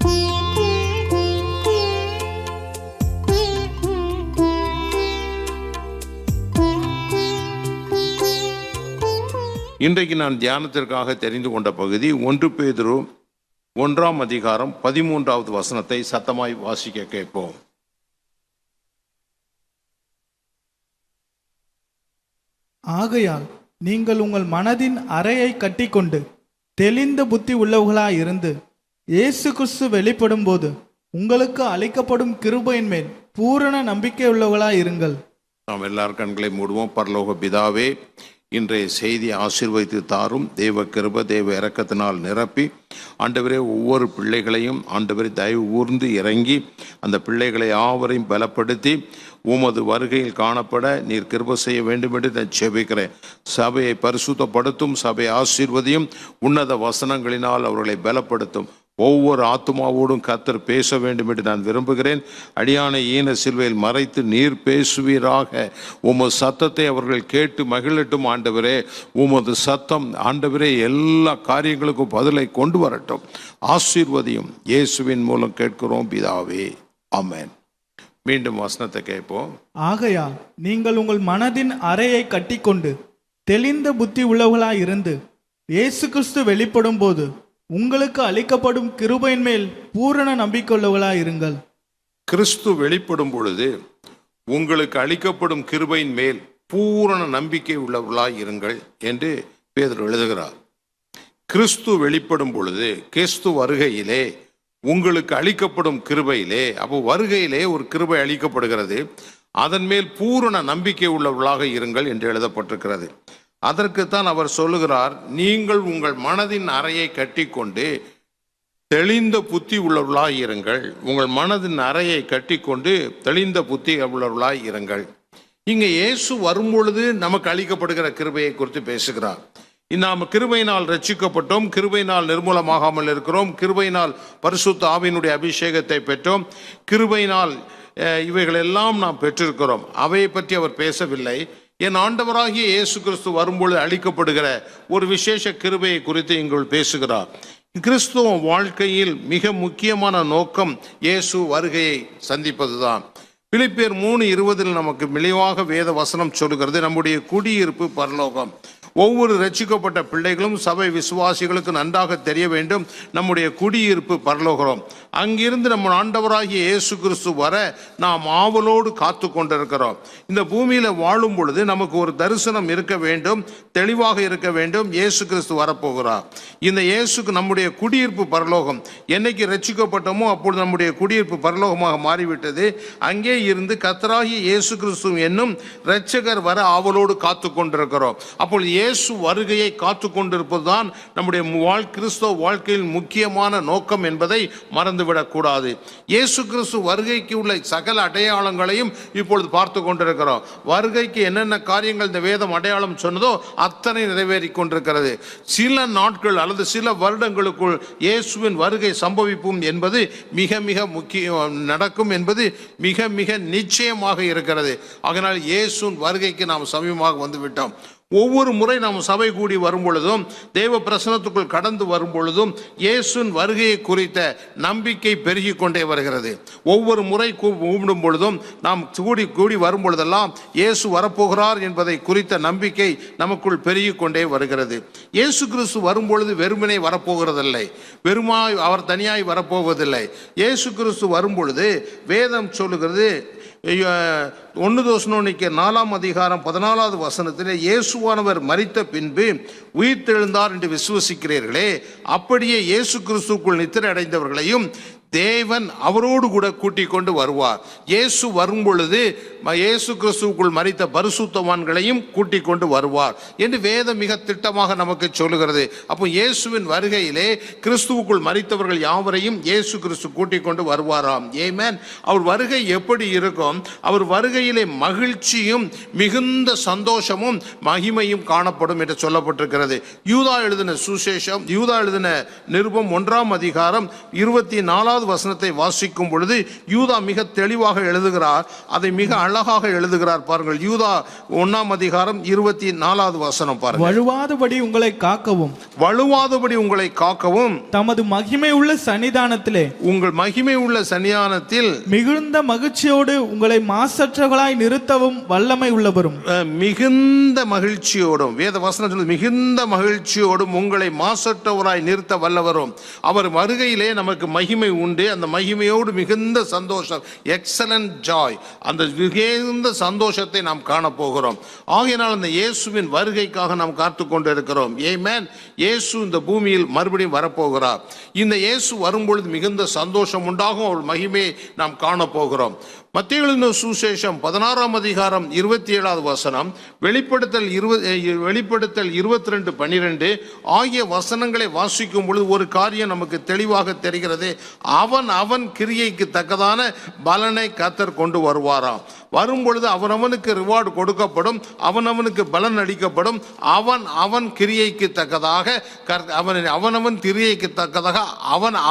இன்றைக்கு நான் தியானத்திற்காக தெரிந்து கொண்ட பகுதி 1 பேதுரு 1ஆம் அதிகாரம் 13வது வசனத்தை சத்தமாய் வாசிக்க கேட்போம். ஆகையால் நீங்கள் உங்கள் மனதின் அறையை கட்டிக்கொண்டு தெளிந்த புத்தி உள்ளவர்களாயிருந்து இயேசு கிறிஸ்து வெளிப்படும் போது உங்களுக்கு அளிக்கப்படும் கிருபையின் மேல் பூரண நம்பிக்கை உள்ளவர்களாயிருங்கள். நாம் எல்லார் கண்களை மூடுவோம். பரலோக பிதாவே, இன்றைய செய்தி ஆசீர்வதித்து தாரும். தேவ கிருபை தேவ இரக்கத்தினால் நிரப்பி ஆண்டவரே ஒவ்வொரு பிள்ளைகளையும் ஆண்டவரே தயவு ஊர்ந்து இறங்கி அந்த பிள்ளைகளை யாவரையும் பலப்படுத்தி உமது வருகையில் காணப்பட நீர் கிருபை செய்ய வேண்டும் என்று நான் ஜெபிக்கிறேன். சபையை பரிசுத்தப்படுத்தும், சபை ஆசீர்வதியும், உன்னத வசனங்களினால் அவர்களை பலப்படுத்தும். ஒவ்வொரு ஆத்துமாவோடும் கர்த்தர் பேச வேண்டும் என்று நான் விரும்புகிறேன். அடியானை ஈன சிலுவையில் மறைத்து நீர் பேசுவீராக. உமது சத்தத்தை அவர்கள் கேட்டு மகிழட்டும். ஆண்டவரே, உமது சத்தம் ஆண்டவரே எல்லா காரியங்களுக்கும் பதிலை கொண்டு வரட்டும். ஆசீர்வதியும். இயேசுவின் மூலம் கேட்கிறோம் பிதாவே, ஆமென். மீண்டும் வசனத்தை கேட்போம். ஆகையால் நீங்கள் உங்கள் மனதின் அறையை கட்டிக்கொண்டு தெளிந்த புத்தி உள்ளவர்களாயிருந்து இயேசு கிறிஸ்து வெளிப்படும் போது உங்களுக்கு அளிக்கப்படும் கிருபையின் மேல் பூரண நம்பிக்கை உள்ளவர்களாயிருங்கள். கிறிஸ்து வெளிப்படும் பொழுது உங்களுக்கு அளிக்கப்படும் கிருபையின் மேல் பூரண நம்பிக்கை உள்ளவர்களாய் இருங்கள் என்று பேதுரு எழுதுகிறார். கிறிஸ்து வெளிப்படும் பொழுது, கிறிஸ்து வருகையிலே உங்களுக்கு அளிக்கப்படும் கிருபையிலே, அப்போ வருகையிலே ஒரு கிருபை அளிக்கப்படுகிறது, அதன் மேல் பூரண நம்பிக்கை உள்ளவர்களாக இருங்கள் என்று எழுதப்பட்டிருக்கிறது. அதற்குத்தான் அவர் சொல்லுகிறார், நீங்கள் உங்கள் மனதின் அறையை கட்டிக்கொண்டு தெளிந்த புத்தி உள்ளவர்களாய் இருங்கள். உங்கள் மனதின் அறையை கட்டிக்கொண்டு தெளிந்த புத்தி உள்ளவர்களாய் இருங்கள். இங்கே இயேசு வரும்பொழுது நமக்கு அளிக்கப்படுகிற கிருபையை குறித்து பேசுகிறார். நாம் கிருபையினால் ரட்சிக்கப்பட்டோம், கிருபையினால் நிர்மூலமாகாமல் இருக்கிறோம், கிருபையினால் பரிசுத்த ஆவியினுடைய அபிஷேகத்தை பெற்றோம், கிருபையினால் இவைகளெல்லாம் நாம் பெற்றிருக்கிறோம். அவையை பற்றி அவர் பேசவில்லை. என் ஆண்டவராகிய இயேசு கிறிஸ்து வரும்பொழுது அளிக்கப்படுகிற ஒரு விசேஷ கிருபையை குறித்து இங்குள் பேசுகிறார். கிறிஸ்துவ வாழ்க்கையில் மிக முக்கியமான நோக்கம் இயேசு வருகையை சந்திப்பதுதான். பிலிப்பியர் 3:20 நமக்கு மிளிவாக வேத வசனம் சொல்லுகிறது, நம்முடைய குடியிருப்பு பரலோகம். ஒவ்வொரு ரட்சிக்கப்பட்ட பிள்ளைகளும் சபை விசுவாசிகளுக்கு நன்றாக தெரிய வேண்டும், நம்முடைய குடியிருப்பு பரலோகம். அங்கிருந்து நம்ம ஆண்டவராகிய இயேசு கிறிஸ்து வர நாம் ஆவலோடு காத்து கொண்டிருக்கிறோம். இந்த பூமியில் வாழும் பொழுது நமக்கு ஒரு தரிசனம் இருக்க வேண்டும், தெளிவாக இருக்க வேண்டும். இயேசு கிறிஸ்து வரப்போகிறார். இந்த இயேசுக்கு நம்முடைய குடியிருப்பு பரலோகம். என்னைக்கு ரட்சிக்கப்பட்டோமோ அப்பொழுது நம்முடைய குடியிருப்பு பரலோகமாக மாறிவிட்டது. அங்கே இருந்து கர்த்தராகிய இயேசு கிறிஸ்து என்னும் இரட்சகர் வர ஆவலோடு காத்து கொண்டிருக்கிறோம். அப்பொழுது இயேசு வருகையை காத்து கொண்டிருப்பதுதான் நம்முடைய கிறிஸ்தவ வாழ்க்கையில் முக்கியமான நோக்கம் என்பதை மறந்துவிடக் கூடாது. இயேசு கிறிஸ்து வருகைக்கு உள்ள சகல அடையாளங்களையும் இப்பொழுது பார்த்து கொண்டிருக்கிறோம். வருகைக்கு என்னென்ன காரியங்கள் இந்த வேதம் அடையாளம் சொன்னதோ அத்தனை நிறைவேறி கொண்டிருக்கிறது. சில நாட்கள் அல்லது சில வருடங்களுக்குள் இயேசுவின் வருகை சம்பவிக்கும் என்பது மிக மிக முக்கியம், நடக்கும் என்பது மிக மிக நிச்சயமாக இருக்கிறது. அதனால் இயேசுவின் வருகைக்கு நாம் சமீபமாக வந்துவிட்டோம். ஒவ்வொரு முறை நாம் சபை கூடி வரும் பொழுதும் தேவ பிரசனத்துக்குள் கடந்து வரும் பொழுதும் இயேசுவின் வருகையை குறித்த நம்பிக்கை பெருகி கொண்டே வருகிறது. ஒவ்வொரு முறை கூப்பிடும் பொழுதும் நாம் கூடி வரும் பொழுதெல்லாம் இயேசு வரப்போகிறார் என்பதை குறித்த நம்பிக்கை நமக்குள் பெருகி கொண்டே வருகிறது. இயேசு கிறிஸ்து வரும் பொழுது வெறுமனே வரப்போகிறதில்லை, வெறுமாய் அவர் தனியாய் வரப்போவதில்லை. இயேசு கிறிஸ்து வரும் பொழுது வேதம் சொல்லுகிறது, 1 தெசலோனிக்கேயர் 4ஆம் அதிகாரம் 14வது வசனத்தில், இயேசுவானவர் மரித்த பின்பு உயிர்த்தெழுந்தார் என்று விசுவசிக்கிறீர்களே, அப்படியே இயேசு கிறிஸ்துக்குள் நித்திரை அடைந்தவர்களையும் தேவன் அவரோடு கூட கூட்டிக் கொண்டு வருவார். இயேசு வரும் பொழுது இயேசு கிறிஸ்துவுக்குள் மரித்த பரிசுத்தவான்களையும் கூட்டிக் கொண்டு வருவார் என்று வேதம் மிக திட்டமாக நமக்கு சொல்லுகிறது. அப்போ இயேசுவின் வருகையிலே கிறிஸ்துவுக்குள் மரித்தவர்கள் யாவரையும் இயேசு கிறிஸ்து கூட்டிக் கொண்டு வருவாராம். ஆமென். அவர் வருகை எப்படி இருக்கும்? அவர் வருகையிலே மகிழ்ச்சியும் மிகுந்த சந்தோஷமும் மகிமையும் காணப்படும் என்று சொல்லப்பட்டிருக்கிறது. யூதா எழுதின சுசேஷம், யூதா எழுதின நிருபம் 1ஆம் அதிகாரம் 24வது 2வது வசனத்தை வாசிக்கும் பொழுது யூதா மிக தெளிவாக எழுதுகிறார், அதை மிக அழகாக எழுதுகிறார். பாருங்கள், யூதா 1ஆம் அதிகாரம் 24வது வசனம் பாருங்கள். வழுவாதபடி உங்களை காக்கவும், வழுவாதபடி உங்களை காக்கவும், தமது மகிமை உள்ள சன்னிதானத்திலே, உங்கள் மகிமை உள்ள சன்னிதானத்தில் மிகுந்த மகிழ்ச்சியோடு உங்களை மாசற்றவர்களாய் நிறுத்தவும் வல்லமை உள்ளவரும். மிகுந்த மகிழ்ச்சியோடும், வேத வசனம் சொல்லுது, மிகுந்த மகிழ்ச்சியோடும் உங்களை மாசற்றவராய் நிறுத்த வல்லவரும். அவர் வருகையிலே நமக்கு மகிமை உண்டு. அந்த மகிமையோடு மிகுந்த சந்தோஷம், எக்ஸலன்ட் ஜாய், அந்த மிகுந்த சந்தோஷத்தை நாம் காணப்போகிறோம். ஆகையினால் அந்த இயேசுவின் வருகைக்காக நாம் காத்து கொண்டு இருக்கிறோம். ஆமென். இயேசு இந்த பூமியில் மறுபடியும் வரப்போகிறார். இந்த இயேசு வரும்பொழுது மிகுந்த சந்தோஷம் உண்டாகும். அவள் மகிமையை நாம் காணப்போகிறோம். மத்தேயு எழுதின சுவிசேஷம் 16ஆம் அதிகாரம் 27வது வசனம், வெளிப்படுத்தல் 22:12 ஆகிய வசனங்களை வாசிக்கும் பொழுது ஒரு காரியம் நமக்கு தெளிவாக தெரிகிறது. அவன் கிரியைக்கு தக்கதான பலனை கர்த்தர் கொண்டு வருவாராம். வரும்பொழுது அவனவனுக்கு ரிவார்டு கொடுக்கப்படும், அவனவனுக்கு பலன் அளிக்கப்படும். அவன் கிரியைக்கு தக்கதாக, அவனவன் கிரியைக்கு தக்கதாக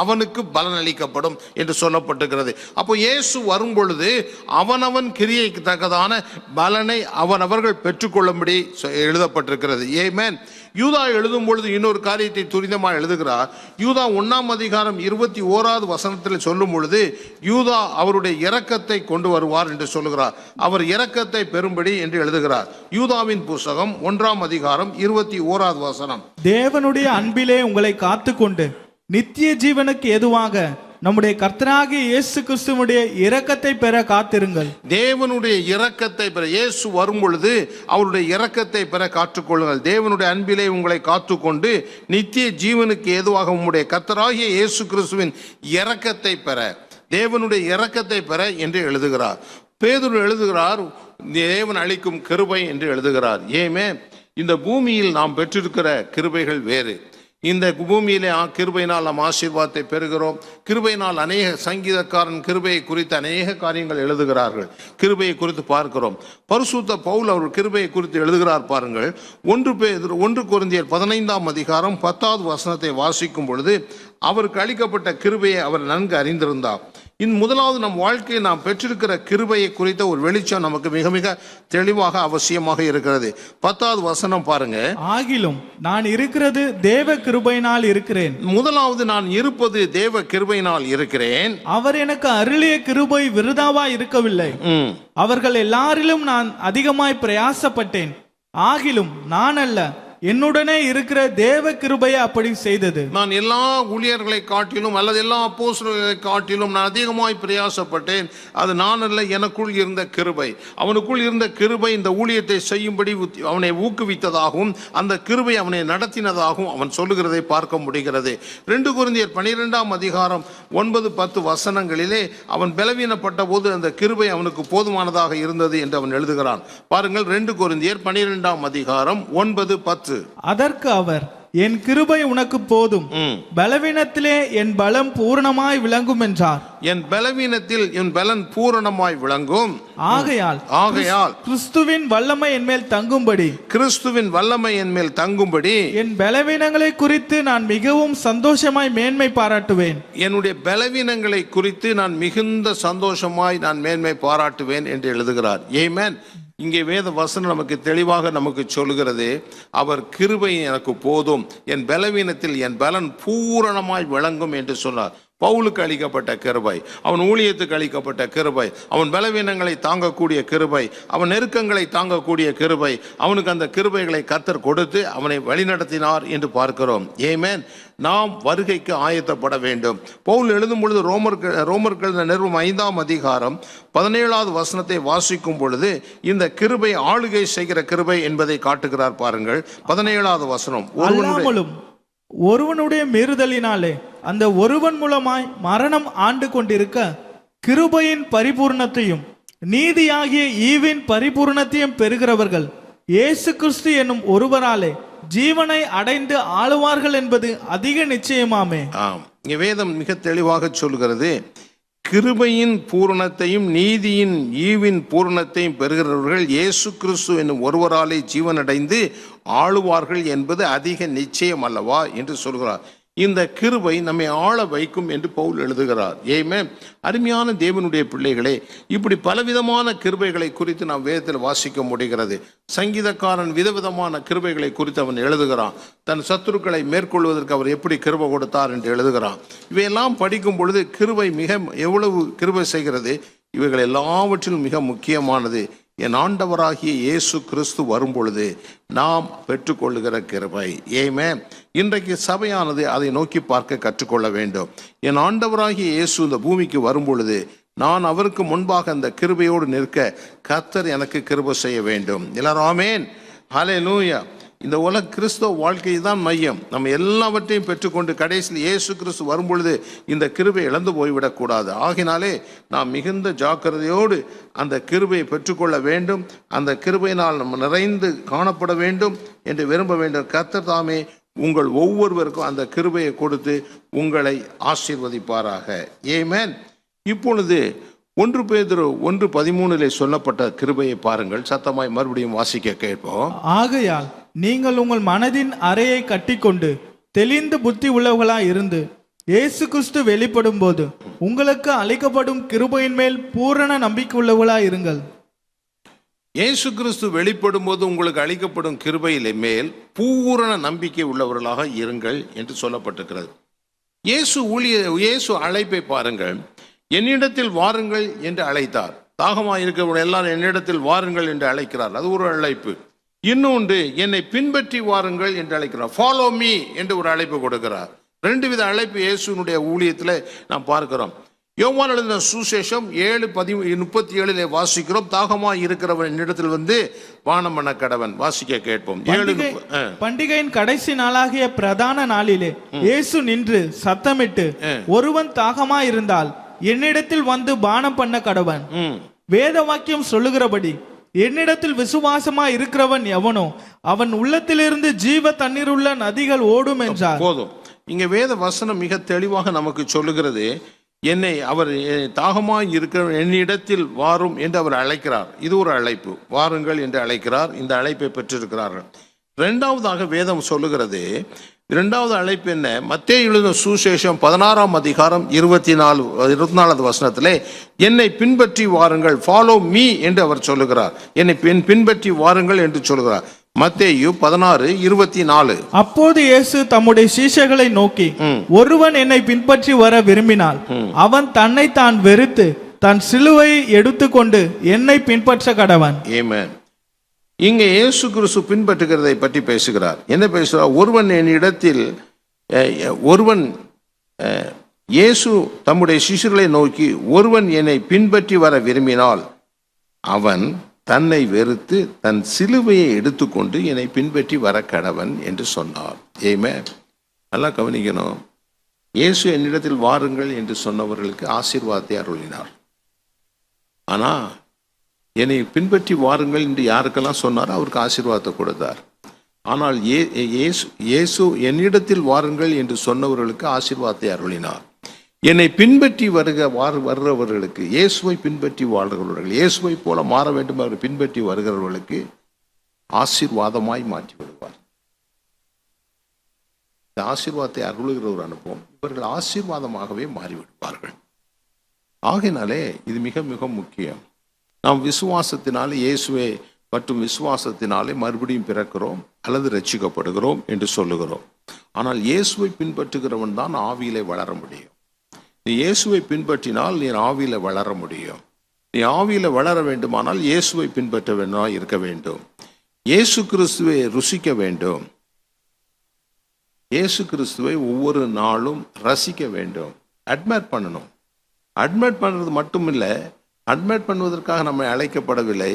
அவனுக்கு பலன் அளிக்கப்படும் என்று சொல்லப்பட்டிருக்கிறது. அப்போ இயேசு வரும்பொழுது அவனவன் கிரியைக்கு தக்கதான பலனை அவனவர்கள் பெற்றுக்கொள்ளும்படி எழுதப்பட்டிருக்கிறது. ஆமென். யூதா எழுதும் பொழுது இன்னொரு காரியத்தை துரிதமாக எழுதுகிறார். யூதா 1ஆம் அதிகாரம் 21வது வசனத்தில் சொல்லும் பொழுது யூதா அவருடைய இரக்கத்தை கொண்டு வருவார் என்று சொல்லுகிறார். அவர் இரக்கத்தை பெறும்படி என்று எழுதுகிறார். யூதாவின் புஸ்தகம் 1ஆம் அதிகாரம் 21வது வசனம், தேவனுடைய அன்பிலே உங்களை காத்துக்கொண்டு நித்திய ஜீவனுக்கு ஏதுவாக நம்முடைய கர்த்தராகிய இயேசு கிறிஸ்துவுடைய இரக்கத்தை பெற காத்திருங்கள். தேவனுடைய இரக்கத்தை பெற இயேசு வரும் பொழுது அவருடைய இரக்கத்தை பெற காத்துக்கொள்ளுங்கள். தேவனுடைய அன்பிலே உங்களை காத்துக்கொண்டு நித்திய ஜீவனுக்கு ஏதுவாக உம்முடைய கர்த்தராகிய இயேசு கிறிஸ்துவின் இரக்கத்தை பெற, தேவனுடைய இரக்கத்தை பெற என்று எழுதுகிறார். பேதுரு எழுதுகிறார், தேவன் அளிக்கும் கிருபை என்று எழுதுகிறார். ஏமே, இந்த பூமியில் நாம் பெற்றிருக்கிற கிருபைகள் வேறு. இந்த பூமியிலே கிருபையினால் நாம் ஆசீர்வாதத்தை பெறுகிறோம். கிருபையினால் அநேக சங்கீதக்காரன் கிருபையை குறித்து அநேக காரியங்கள் எழுதுகிறார்கள். கிருபையை குறித்து பார்க்கிறோம். பரிசுத்த பவுல் அவர் கிருபையை குறித்து எழுதுகிறார். பாருங்கள், 1 கொரிந்தியர் 15ஆம் அதிகாரம் 10வது வசனத்தை வாசிக்கும் பொழுது அவருக்கு அளிக்கப்பட்ட கிருபையை அவர் நன்கு அறிந்திருந்தார். முதலாவது நம் வாழ்க்கையில் நாம் பெற்றிருக்கிற கிருபையை குறித்த ஒரு வெளிச்சம் நமக்கு மிக மிக தெளிவாக அவசியமாக இருக்கிறது. 10வது வசனம் பாருங்க, ஆகிலும் நான் இருக்கிறது தேவ கிருபையினால் இருக்கிறேன். முதலாவது நான் இருப்பது தேவ கிருபையினால் இருக்கிறேன். அவர் எனக்கு அருளிய கிருபை விருதாவா இருக்கவில்லை. அவர்கள் எல்லாரிலும் நான் அதிகமாய் பிரயாசப்பட்டேன். ஆகிலும் நான் அல்ல, என்னுடனே இருக்கிற தேவ கிருபையை அப்படி செய்தது. நான் எல்லா ஊழியர்களை காட்டிலும் அல்லது எல்லா அப்போஸ்தலர்களை காட்டிலும் நான் அதிகமாய் பிரயாசப்பட்டேன். அது நான் அல்ல, எனக்குள் இருந்த கிருபை. அவனுக்குள் இருந்த கிருபை இந்த ஊழியத்தை செய்யும்படி அவனை ஊக்குவித்ததாகவும் அந்த கிருபை அவனை நடத்தினதாகவும் அவன் சொல்லுகிறதை பார்க்க முடிகிறது. 2 கொரிந்தியர் 12ஆம் அதிகாரம் 9-10 வசனங்களிலே அவன் பலவீனப்பட்ட போது அந்த கிருபை அவனுக்கு போதுமானதாக இருந்தது என்று அவன் எழுதுகிறான். பாருங்கள், 2 கொரிந்தியர் 12ஆம் அதிகாரம் 9-10. அதற்கு அவர், என் கிருபை உனக்கு போதும், பலவீனத்திலே என் பலம் பூரணமாய் விளங்கும் என்றார். என் பலவீனத்தில் என் பலன் பூரணமாய் விளங்கும். ஆகையால் கிறிஸ்துவின் வல்லமை என் மேல் தங்கும்படி, கிறிஸ்துவின் வல்லமை என் மேல் தங்கும்படி என் பலவீனங்களை குறித்து நான் மிகவும் சந்தோஷமாய் மேன்மை பாராட்டுவேன். என்னுடைய பலவீனங்களை குறித்து நான் மிகுந்த சந்தோஷமாய் நான் மேன்மை பாராட்டுவேன் என்று எழுதுகிறார். ஆமென். இங்கே வேத வசனம் நமக்கு தெளிவாக நமக்கு சொல்லுகிறது, அவர் கிருபை எனக்கு போதும், என் பலவீனத்தில் என் பலன் பூரணமாய் விளங்கும் என்று சொன்னார். பவுலுக்கு அளிக்கப்பட்ட கிருபை, அவன் ஊழியத்துக்கு அளிக்கப்பட்ட கிருபை, அவன் பலவீனங்களை தாங்கக்கூடிய கிருபை, அவன் நெருக்கங்களை தாங்கக்கூடிய கிருபை, அவனுக்கு அந்த கிருபைகளை கர்த்தர் கொடுத்து அவனை வழிநடத்தினார் என்று பார்க்கிறோம். ஆமென். நாம் வருகைக்கு ஆயத்தப்பட வேண்டும். பவுல் எழுதும் பொழுது ரோமர்கள் நிறுவம் 5ஆம் அதிகாரம் 17வது வசனத்தை வாசிக்கும் பொழுது இந்த கிருபை ஆளுகை செய்கிற கிருபை என்பதை காட்டுகிறார். பாருங்கள், 17வது வசனம், ஒருவனுடைய மீறுதலினாலே அந்த ஒருவன் மூலமாய் மரணம் ஆண்டு கொண்டிருக்க கிருபையின் பரிபூர்ணத்தையும் நீதியாகிய ஈவின் பரிபூர்ணத்தையும் பெறுகிறவர்கள் இயேசு கிறிஸ்து என்னும் ஒருவராலே ஜீவனை அடைந்து ஆளுவார்கள் என்பது அதிக நிச்சயமாமே. இங்கே வேதம் மிக தெளிவாக சொல்கிறது, கிருபையின் பூரணத்தையும் நீதியின் ஈவின் பூரணத்தையும் பெறுகிறவர்கள் இயேசு கிறிஸ்து என்னும் ஒருவராலே ஜீவனடைந்து ஆளுவார்கள் என்பது அதிக நிச்சயம் அல்லவா என்று சொல்கிறார். இந்த கிருபை நம்மை ஆள வைக்கும் என்று பவுல் எழுதுகிறார். ஆமென். அருமையான தேவனுடைய பிள்ளைகளே, இப்படி பலவிதமான கிருபைகளை குறித்து நாம் வேதத்தில் வாசிக்க முடிகிறது. சங்கீதக்காரன் விதவிதமான கிருபைகளை குறித்து அவன் எழுதுகிறான். தன் சத்துருக்களை மேற்கொள்வதற்கு அவர் எப்படி கிருபை கொடுத்தார் என்று எழுதுகிறான். இவையெல்லாம் படிக்கும் பொழுது கிருபை எவ்வளவு கிருபை செய்கிறது. இவைகள் எல்லாவற்றிலும் மிக முக்கியமானது என் ஆண்டவராகிய இயேசு கிறிஸ்து வரும் பொழுது நாம் பெற்றுக்கொள்ளுகிற கிருபை. ஆமென். இன்றைக்கு சபையானது அதை நோக்கி பார்க்க கற்றுக்கொள்ள வேண்டும். என் ஆண்டவராகிய இயேசு இந்த பூமிக்கு வரும் பொழுது நான் அவருக்கு முன்பாக அந்த கிருபையோடு நிற்க கர்த்தர் எனக்கு கிருபை செய்ய வேண்டும். எல்லாரும் ஆமென். ஹல்லேலூயா. இந்த உலக கிறிஸ்தவ வாழ்க்கை தான் மையம். நம்ம எல்லாவற்றையும் பெற்றுக்கொண்டு கடைசியில் இயேசு கிறிஸ்து வரும்பொழுது இந்த கிருபை இழந்து போய்விடக்கூடாது. ஆகினாலே நாம் மிகுந்த ஜாக்கிரதையோடு அந்த கிருபையை பெற்றுக்கொள்ள வேண்டும். அந்த கிருபையினால் நம்ம நிறைந்து காணப்பட வேண்டும் என்று விரும்ப வேண்டும். கர்த்தர் தாமே உங்கள் ஒவ்வொருவருக்கும் அந்த கிருபையை கொடுத்து உங்களை ஆசீர்வதிப்பாராக. ஆமென். இப்பொழுது 1 பேதுரு 1:13 சொல்லப்பட்ட கிருபையை பாருங்கள். சத்தமாய் மறுபடியும் வாசிக்க கேட்போம். ஆகையால் நீங்கள் உங்கள் மனதின் அறையை கட்டிக்கொண்டு தெளிந்த புத்தி உள்ளவர்களாய் இருந்து இயேசு கிறிஸ்து வெளிப்படும் போது உங்களுக்கு அளிக்கப்படும் கிருபையின் மேல் பூரண நம்பிக்கை உள்ளவர்களாய் இருங்கள். இயேசு கிறிஸ்து வெளிப்படும் போது உங்களுக்கு அளிக்கப்படும் கிருபையிலே மேல் பூரண நம்பிக்கை உள்ளவர்களாக இருங்கள் என்று சொல்லப்பட்டிருக்கிறது. இயேசு அழைப்பை பாருங்கள். என்னிடத்தில் வாருங்கள் என்று அழைத்தார். தாகமாக இருக்கிறவர்கள் எல்லாரும் என்னிடத்தில் வாருங்கள் என்று அழைக்கிறார். அது ஒரு அழைப்பு. இன்னொன்று, என்னை பின்பற்றி வாருங்கள் என்று அழைக்கிறார். ஃபாலோ மீ என்று ஒரு அழைப்பு கொடுக்கிறார். 2 வித அழைப்பு இயேசுனுடைய ஊழியத்தில் நாம் பார்க்கிறோம். யோவான் எழுதின சுசேஷம் 7:37 வாசிக்கிறோம். தாகமாக இருக்கிறவன் என்னிடத்தில் வந்து பானம் பண்ண கடவன். வாசிக்க கேட்போம். பண்டிகையின் கடைசி நாளாகிய பிரதான நாளிலே இயேசு நின்று சத்தமிட்டு, ஒருவன் தாகமா இருந்தால் என்னிடத்தில் வந்து பானம் பண்ண கடவன். வேத வாக்கியம் சொல்லுகிறபடி என்னிடத்தில் விசுவாசமா இருக்கிறவன் எவனோ அவன் உள்ளத்திலிருந்து ஜீவ தண்ணீர் உள்ள நதிகள் ஓடும் என்றார். போதும். இங்க வேத வசனம் மிக தெளிவாக நமக்கு சொல்லுகிறது. அவர் தாகமாய் இருக்கிற என்னிடத்தில் வாரும் என்று அவர் அழைக்கிறார். இது ஒரு அழைப்பு. வாருங்கள் என்று அழைக்கிறார். இந்த அழைப்பை பெற்றிருக்கிறார்கள். 2வதாக வேதம் சொல்லுகிறது. 2வது அழைப்பு என்ன? மத்தேயு எழுதின சுசேஷம் 16ஆம் அதிகாரம் 24வது வசனத்திலே என்னை பின்பற்றி வாருங்கள், ஃபாலோ மீ என்று அவர் சொல்லுகிறார். என்னை பின்பற்றி வாருங்கள் என்று சொல்லுகிறார். மத்தேயு 16:24. அப்போது இயேசு தம்முடைய சீஷர்களை நோக்கி, ஒருவன் என்னை பின்பற்றி வர விரும்பினால் அவன் தன்னை தான் வெறுத்து தன் சிலுவையை எடுத்துக்கொண்டு என்னை பின்பற்ற கடவன். ஆமென். இங்கே இயேசு கிறிஸ்து பின்பற்றுகிறதை பற்றி பேசுகிறார். என்ன பேசுகிறார்? இயேசு தம்முடைய சிஷ்யர்களை நோக்கி, ஒருவன் என்னை பின்பற்றி வர விரும்பினால் அவன் தன்னை வெறுத்து தன் சிலுவையை எடுத்துக்கொண்டு என்னை பின்பற்றி வர கடவன் என்று சொன்னார். ஆமென். நல்லா கவனிக்கணும். இயேசு என்னிடத்தில் வாருங்கள் என்று சொன்னவர்களுக்கு ஆசீர்வாதத்தை அருளினார். ஆனா என்னை பின்பற்றி வாருங்கள் என்று யாருக்கெல்லாம் சொன்னாரோ அவருக்கு ஆசீர்வாதத்தை கொடுத்தார். ஆனால் இயேசு என்னிடத்தில் வாருங்கள் என்று சொன்னவர்களுக்கு ஆசீர்வாதத்தை அருளினார். என்னை பின்பற்றி வருகிறவர்களுக்கு, இயேசுவை பின்பற்றி வாழ்கிறவர்கள், இயேசுவை போல மாற வேண்டும் அவர் பின்பற்றி வருகிறவர்களுக்கு ஆசீர்வாதமாய் மாற்றி விடுவார். இந்த ஆசீர்வாதத்தை அருளுகிற ஒரு அனுபவம். இவர்கள் ஆசீர்வாதமாகவே மாறிவிடுவார்கள். ஆகையினாலே இது மிக மிக முக்கியம். நாம் விசுவாசத்தினாலே இயேசுவை மற்றும் விசுவாசத்தினாலே மறுபடியும் பிறக்கிறோம் அல்லது ரட்சிக்கப்படுகிறோம் என்று சொல்லுகிறோம். ஆனால் இயேசுவை பின்பற்றுகிறவன் தான் ஆவியிலே வளர முடியும். நீ இயேசுவை பின்பற்றினால் நீ ஆவியில வளர முடியும். நீ ஆவியில வளர வேண்டுமானால் இயேசுவை பின்பற்ற வேண்டும், இருக்க வேண்டும். இயேசு கிறிஸ்துவை ருசிக்க வேண்டும். இயேசு கிறிஸ்துவை ஒவ்வொரு நாளும் ரசிக்க வேண்டும். அட்மைர் பண்ணணும். அட்மைர் பண்ணுறது மட்டும் இல்லை, அட்மைர் பண்ணுவதற்காக நம்மை அழைக்கப்படவில்லை,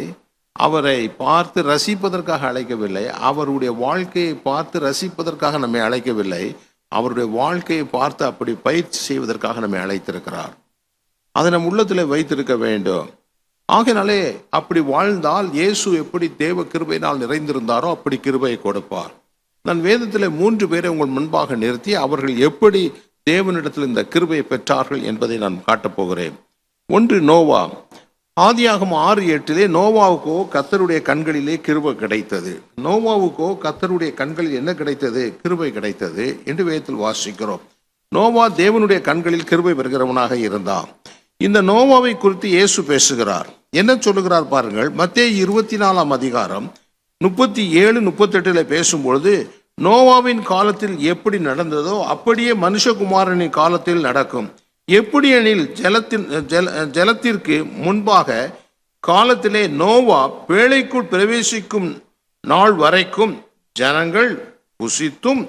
அவரை பார்த்து ரசிப்பதற்காக அழைக்கவில்லை, அவருடைய வாழ்க்கையை பார்த்து ரசிப்பதற்காக நம்மை அழைக்கவில்லை, அவருடைய வாழ்க்கையை பார்த்து அப்படி பயிற்சி செய்வதற்காக நம்மை அழைத்திருக்கிறார். அதை நம் உள்ளத்தில் வைத்திருக்க வேண்டும். ஆகையினாலே அப்படி வாழ்ந்தால் இயேசு எப்படி தேவ கிருபையினால் நிறைந்திருந்தாரோ அப்படி கிருபையை கொடுப்பார். நான் வேதத்தில் 3 பேரை உங்கள் முன்பாக நிறுத்தி அவர்கள் எப்படி தேவனிடத்தில் இந்த கிருபையை பெற்றார்கள் என்பதை நான் காட்டப் போகிறேன். 1 நோவா. ஆதியாகமம் 6:8 நோவாவுக்கோ கர்த்தருடைய கண்களிலே கிருபை கிடைத்தது. நோவாவுக்கோ கர்த்தருடைய கண்களில் என்ன கிடைத்தது? கிருபை கிடைத்தது என்று வேதத்தில் வாசிக்கிறோம். நோவா தேவனுடைய கண்களில் கிருபை பெறுகிறவனாக இருந்தான். இந்த நோவாவை குறித்து இயேசு பேசுகிறார். என்ன சொல்லுகிறார் பாருங்கள். மத்தேயு 24 அதிகாரம் 37-38 பேசும்பொழுது, நோவாவின் காலத்தில் எப்படி நடந்ததோ அப்படியே மனுஷகுமாரனின் காலத்தில் நடக்கும். எப்படி எனில் ஜலத்திற்கு முன்பாக காலத்திலே நோவா பேழைக்குள் பிரவேசிக்கும் நாள் வரைக்கும் ஜனங்கள் புசித்தும்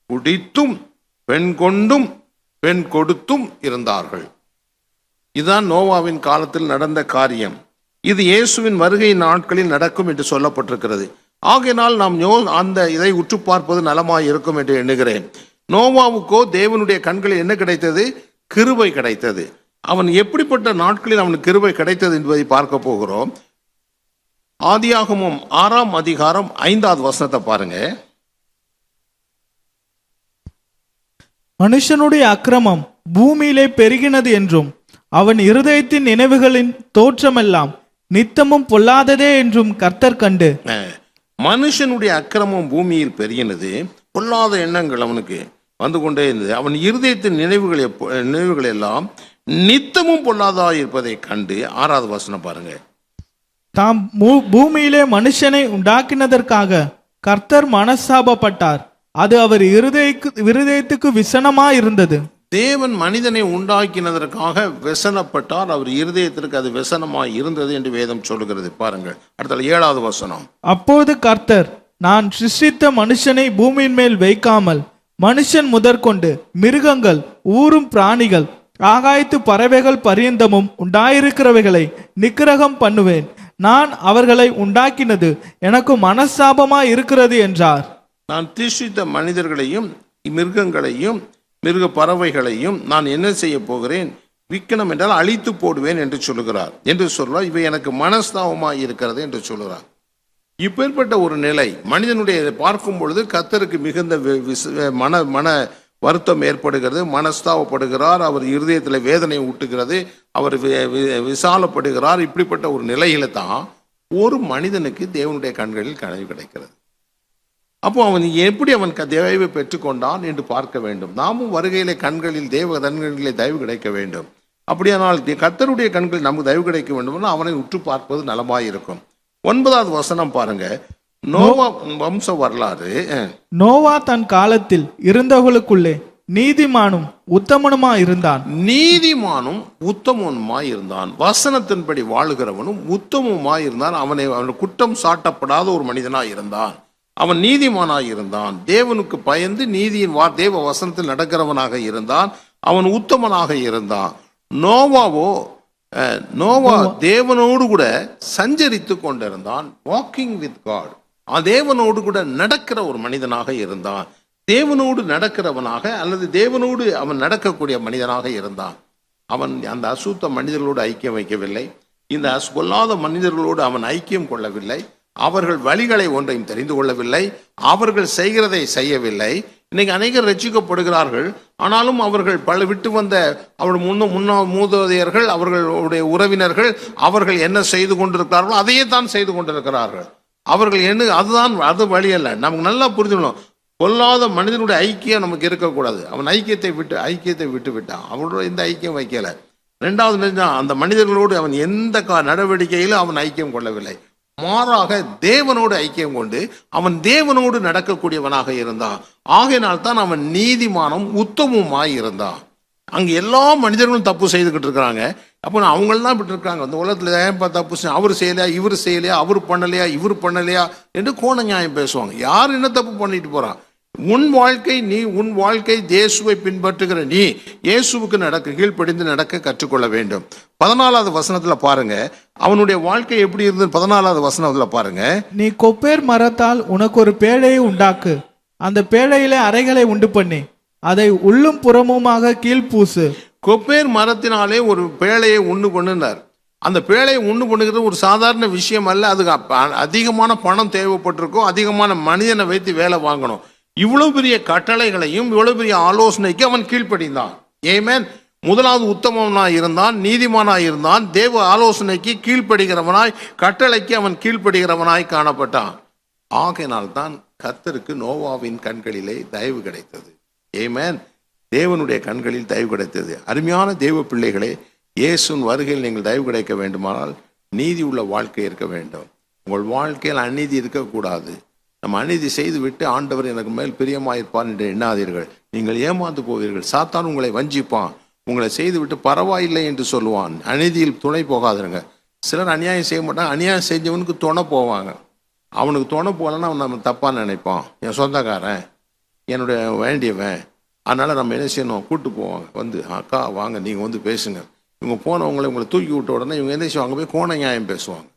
குடித்தும் பெண் கொண்டும் பெண் கொடுத்தும் இருந்தார்கள். இதுதான் நோவாவின் காலத்தில் நடந்த காரியம். இது இயேசுவின் வருகை நாட்களில் நடக்கும் என்று சொல்லப்பட்டிருக்கிறது. ஆகையினால் நாம் அந்த இதை உற்று பார்ப்பது நலமாய் இருக்கும் என்று எண்ணுகிறேன். நோவாவுக்கோ தேவனுடைய கண்களில் என்ன கிடைத்தது? கிருபை கிடைத்தது. அவன் எப்படிப்பட்ட நாட்களில் அவனுக்கு கிருபை கிடைத்தது என்பதை பார்க்க போகிறோம். ஆதியாகமம் 6 அதிகாரம் 5 பாருங்க. மனுஷனுடைய அக்கிரமம் பூமியிலே பெருகினது என்றும் அவன் இருதயத்தின் நினைவுகளின் தோற்றமெல்லாம் நித்தமும் பொல்லாததே என்றும் கர்த்தர் கண்டு. மனுஷனுடைய அக்கிரமம் பூமியில் பெருகினது, பொல்லாத எண்ணங்கள் அவனுக்கு வந்து கொண்டே இருந்தது. அவன் இருதயத்தின் நினைவுகள் எல்லாம் நித்தமும் பொல்லாதா இருப்பதை கண்டு. 6 பாருங்க. தாம் பூமியிலே மனுஷனை உண்டாக்கினதற்காக கர்த்தர் மனஸ்தாபப்பட்டார். அது அவர் இருதயத்துக்கு விசனமாயிருந்தது. தேவன் மனிதனை உண்டாக்கினதற்காக விசனப்பட்டார். அவர் இருதயத்திற்கு அது விசனமாய் இருந்தது என்று வேதம் சொல்லுகிறது. பாருங்கள் அடுத்த 7 அப்போது கர்த்தர், நான் சிருஷ்டித்த மனுஷனை பூமியின் மேல் வைக்காமல் மனுஷன் முதற்கொண்டு மிருகங்கள், ஊரும் பிராணிகள், ஆகாயத்து பறவைகள் பரியந்தமும் உண்டாயிருக்கிறவைகளை நிக்கிரகம் பண்ணுவேன். நான் அவர்களை உண்டாக்கினது எனக்கு மனஸ்தாபமாய் இருக்கிறது என்றார். நான் சிருஷ்டித்த மனிதர்களையும் மிருகங்களையும் மிருக பறவைகளையும் நான் என்ன செய்ய போகிறேன்? விக்கனம் என்றால் அழித்து போடுவேன் என்று சொல்லுகிறார். இவை எனக்கு மனஸ்தாபமாய் இருக்கிறது என்று சொல்லுகிறார். இப்பேற்பட்ட ஒரு நிலை மனிதனுடைய பார்க்கும் பொழுது கர்த்தருக்கு மிகுந்த மன வருத்தம் ஏற்படுகிறது, மனஸ்தாபப்படுகிறார். அவர் இருதயத்தில் வேதனை ஊட்டுகிறது, அவர் விசாலப்படுகிறார். இப்படிப்பட்ட ஒரு நிலையில தான் ஒரு மனிதனுக்கு தேவனுடைய கண்களில் கனவு கிடைக்கிறது. அப்போ அவன் எப்படி அவன் தயவை பெற்றுக்கொண்டான் என்று பார்க்க வேண்டும். நாமும் வருகையிலே கண்களில் தேவ கண்களிலே தயவு கிடைக்க வேண்டும். அப்படியானால் கர்த்தருடைய கண்களில் நமக்கு தயவு கிடைக்க வேண்டும். அவனை உற்று பார்ப்பது நலமாயிருக்கும். 9 பாருங்க. நோவா வம்ச வரலாறு. நோவா தன் காலத்தில் இருந்தவர்களுக்குள்ளே நீதிமானும் உத்தமனுமாய் இருந்தான். நீதிமானும் உத்தமனுமாய் இருந்தான். வசனத்தின்படி வாழுகிறவனும் உத்தமமாய் இருந்தான். அவன் குற்றம் சாட்டப்படாத ஒரு மனிதனாய் இருந்தான். அவன் நீதிமானாய் இருந்தான். தேவனுக்கு பயந்து நீதியின் தேவ வசனத்தில் நடக்கிறவனாக இருந்தான். அவன் உத்தமனாக இருந்தான். நோவா தேவனோடு கூட சஞ்சரித்து கொண்டிருந்தான். Walking with God. தேவனோடு கூட நடக்கிற ஒரு மனிதனாக இருந்தான். தேவனோடு நடக்கிறவனாக அல்லது தேவனோடு அவன் நடக்கக்கூடிய மனிதனாக இருந்தான். அவன் அந்த அசுத்த மனிதர்களோடு ஐக்கியம் வைக்கவில்லை. இந்த பொல்லாத மனிதர்களோடு அவன் ஐக்கியம் கொள்ளவில்லை. அவர்கள் வழிகளை ஒன்றையும் தெரிந்து கொள்ளவில்லை. அவர்கள் செய்கிறதை செய்யவில்லை. இன்னைக்கு அநேகர் ரட்சிக்கப்படுகிறார்கள். ஆனாலும் அவர்கள் விட்டு வந்த அவர்கள் மூதோதையர்கள், அவர்களுடைய உறவினர்கள், அவர்கள் என்ன செய்து கொண்டிருக்கிறார்களோ அதையே தான் செய்து கொண்டிருக்கிறார்கள். அவர்கள் அது வழி அல்ல. நமக்கு நல்லா புரிஞ்சுக்கணும். பொல்லாத மனிதனுடைய ஐக்கியம் நமக்கு இருக்கக்கூடாது. அவன் ஐக்கியத்தை விட்டு விட்டான். அவனோட எந்த ஐக்கியம் வைக்கல. 2வது அந்த மனிதர்களோடு அவன் எந்த நடவடிக்கையிலும் அவன் ஐக்கியம் கொள்ளவில்லை. மாறாக தேவனோடு ஐக்கியம் கொண்டு அவன் தேவனோடு நடக்கக்கூடியவனாக இருந்தான். ஆகையினால்தான் அவன் நீதிமானும் உத்தமமாய் இருந்தான். அங்கே எல்லா மனிதர்களும் தப்பு செய்துக்கிட்டு இருக்கிறாங்க. அப்போ அவங்களாம் இப்படி இருக்காங்க. அந்த உலகத்தில் ஏன்பா தப்பு அவர் செய்யலையா, இவர் செய்யலையா, அவர் பண்ணலையா, இவர் பண்ணலையா என்று கோண நியாயம் பேசுவாங்க. யார் என்ன தப்பு பண்ணிட்டு போறான்? உன் வாழ்க்கை இயேசுவை பின்பற்றுகிற நீ இயேசுவுக்கு கீழ்ப்படிந்து நடக்க கற்றுக்கொள்ள வேண்டும். 14 பாருங்க அவனுடைய வாழ்க்கை எப்படி இருந்தது. 14 பாருங்க. நீ கொப்பேர் மரத்தால் உனக்கு ஒரு பேழையை உண்டாக்கு, அந்த பேழையிலே அறைகளை உண்டு பண்ணி அதை உள்ளும் புறமுமாக கீழ்பூசு. கொப்பேர் மரத்தினாலே ஒரு பேழையை உண்டு பண்ணுனார். அந்த பேழையை உண்டு பண்ணுகிறது ஒரு சாதாரண விஷயம் அல்ல. அதுக்கு அதிகமான பணம் தேவைப்பட்டிருக்கும். அதிகமான மனிதனை வைத்து வேலை வாங்கணும். இவ்வளவு பெரிய கட்டளைகளையும் இவ்வளவு பெரிய ஆலோசனைக்கு அவன் கீழ்ப்படிந்தான். ஆமென். முதலாவது உத்தமனாய் இருந்தான், நீதிமானாய் இருந்தான், தேவ ஆலோசனைக்கு கீழ்ப்படுகிறவனாய், கட்டளைக்கு அவன் கீழ்ப்படுகிறவனாய் காணப்பட்டான். ஆகையினால்தான் கர்த்தருக்கு நோவாவின் கண்களிலே தயவு கிடைத்தது. ஆமென். தேவனுடைய கண்களில் தயவு கிடைத்தது. அருமையான தேவ பிள்ளைகளே, இயேசுவின் வருகையில் நீங்கள் தயவு கிடைக்க வேண்டுமானால் நீதி உள்ள வாழ்க்கை இருக்க வேண்டும். உங்கள் வாழ்க்கையில் அநீதி இருக்கக்கூடாது. நம்ம அநீதி செய்து விட்டு ஆண்டவர் எனக்கு மேல் பிரியமாயிருப்பார் என்று எண்ணாதீர்கள். நீங்கள் ஏமாந்து போவீர்கள். சாத்தான் உங்களை வஞ்சிப்பான். உங்களை செய்து விட்டு பரவாயில்லை என்று சொல்லுவான். அநீதியில் துணை போகாதுங்க. சிலர் அநியாயம் செய்ய மாட்டாங்க. அநியாயம் செஞ்சவனுக்கு துணை போவாங்க. அவனுக்கு துணை போகலன்னா அவன் நம்ம தப்பாக நினைப்பான். என் சொந்தக்காரன், என்னுடைய வேண்டியவன், அதனால் நம்ம என்ன செய்யணும், கூப்பிட்டு போவாங்க. வந்து அக்கா வாங்க, நீங்கள் வந்து பேசுங்க. இவங்க போனவங்களை உங்களை தூக்கி விட்ட உடனே இவங்க என்ன செய்வாங்க, போய் கோண நியாயம் பேசுவாங்க.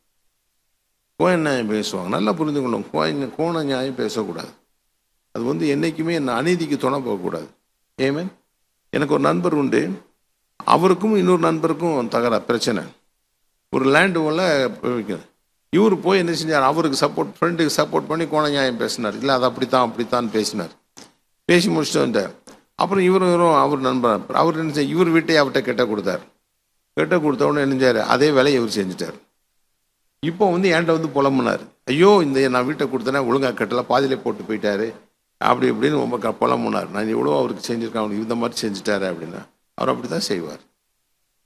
கோண நியாயம் பேசுவாங்க. நல்லா புரிந்து கொள்ளும். கோண நியாயம் பேசக்கூடாது. அது வந்து என்றைக்குமே அநீதிக்கு துணை போகக்கூடாது. ஏமேன். எனக்கு ஒரு நண்பர் உண்டு. அவருக்கும் இன்னொரு நண்பருக்கும் பிரச்சனை. ஒரு லேண்டு போல இவர் போய் என்ன செஞ்சார், அவருக்கு சப்போர்ட், ஃப்ரெண்டுக்கு சப்போர்ட் பண்ணி கோண நியாயம் பேசினார். இல்லை அது அப்படித்தான் பேசினார். பேசி முடிச்சுட்டு வந்தார். அப்புறம் அவர் நண்பர், அவர் என்ன செய்ய, இவர் வீட்டை அவர்கிட்ட கெட்ட கொடுத்தார். கெட்ட கொடுத்த உடனே நினைஞ்சார், அதே வேலையை இவர் செஞ்சுட்டார். இப்போ வந்து என்கிட்ட வந்து புலம்புனார். ஐயோ, நான் வீட்டை கொடுத்தேன்னா ஒழுங்காக கட்டல, பாதியிலே போட்டு போயிட்டாரு, அப்படி இப்படின்னு ரொம்ப புலம்புனார். நான் எவ்வளோ அவருக்கு செஞ்சுருக்கேன், அவனுக்கு இந்த மாதிரி செஞ்சுட்டாரு அப்படின்னா. அவர் அப்படி தான் செய்வார்.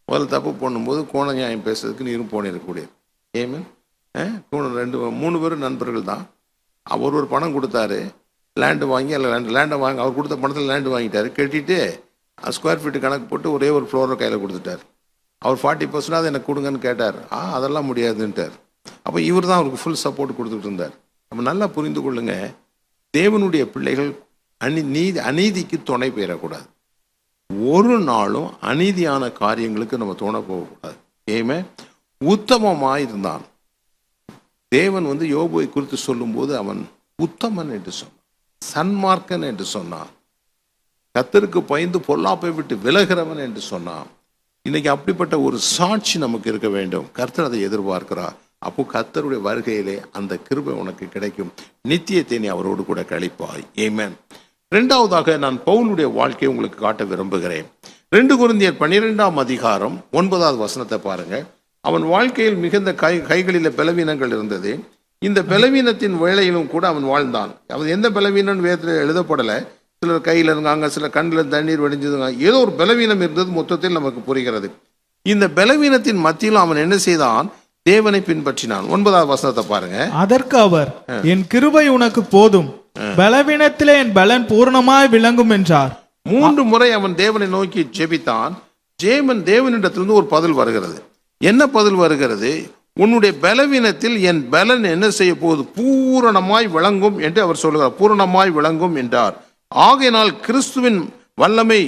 முதல்ல தப்பு பண்ணும்போது கோண நியாயம் பேசுறதுக்கு நீரும் போனிருக்கக்கூடிய. ஏமேன். 2-3 பேரும் நண்பர்கள் தான். அவர் ஒரு பணம் கொடுத்தாரு, லேண்டு வாங்கி, லேண்டை வாங்கி அவர் கொடுத்த பணத்தில் லேண்டு வாங்கிட்டார். கட்டிட்டு ஸ்கொயர் ஃபீட்டு கணக்கு போட்டு ஒரே ஒரு ஃப்ளோரை கையில் கொடுத்துட்டார். அவர் 40% அதை எனக்கு கொடுங்கன்னு கேட்டார். அதெல்லாம் முடியாதுன்ட்டார். அப்போ இவர் தான் அவருக்கு ஃபுல் சப்போர்ட் கொடுத்துட்டு இருந்தார். நம்ம நல்லா புரிந்து கொள்ளுங்க, தேவனுடைய பிள்ளைகள் அநீதிக்கு துணை பெறக்கூடாது. ஒரு நாளும் அநீதியான காரியங்களுக்கு நம்ம துணை போகக்கூடாது. ஏமே உத்தமமாக இருந்தான். தேவன் வந்து யோபுவை குறித்து சொல்லும்போது அவன் உத்தமன் என்று சொன்னான், சன்மார்க்கன் என்று சொன்னான், கர்த்தருக்கு பயந்து பொல்லாப்பை விட்டு விலகிறவன் என்று சொன்னான். இன்னைக்கு அப்படிப்பட்ட ஒரு சாட்சி நமக்கு இருக்க வேண்டும். கர்த்தர் அதை எதிர்பார்க்கிறார். அப்போ கர்த்தருடைய வருகையிலே அந்த கிருபை உனக்கு கிடைக்கும். நித்தியத்தை நீ அவரோடு கூட கழிப்பாய். ஆமென். 2வதாக நான் பவுலுடைய வாழ்க்கையை உங்களுக்கு காட்ட விரும்புகிறேன். 2 கொரிந்தியர் 12ஆம் அதிகாரம் 9வது வசனத்தை பாருங்க. அவன் வாழ்க்கையில் மிகுந்த கைகளில் பலவீனங்கள் இருந்தது. இந்த பலவீனத்தின் வேளையிலும் கூட அவன் வாழ்ந்தான். அவன் எந்த பலவீனம் வேதத்தில் எழுதப்படலை. சிலர் கையில் இருந்தாங்க, சில கண்ணில் தண்ணீர் வடிஞ்சதுங்க, ஏதோ ஒரு பலவீனம் இருந்தது மொத்தத்தில் நமக்கு புரிகிறது. இந்த பலவீனத்தின் மத்தியில் அவன் என்ன செய்தான், தேவனை பின்பற்றினான். 9வது வசனத்தை பாருங்க. அதற்கு அவர், என் கிருபை உனக்கு போதும், பலவீனத்திலே என் பலன் பூர்ணமாய் விளங்கும் என்றார். 3 முறை அவன் தேவனை நோக்கி ஜெபித்தான். தேவனிடத்திலிருந்து ஒரு பதில் வருகிறது. என்ன பதில் வருகிறது? உன்னுடைய பலவீனத்தில் என் பலன் என்ன செய்ய போகுது, பூரணமாய் விளங்கும் என்று அவர் சொல்லுகிறார். பூரணமாய் விளங்கும் என்றார். ஆகையினால் கிறிஸ்துவின் வல்லமை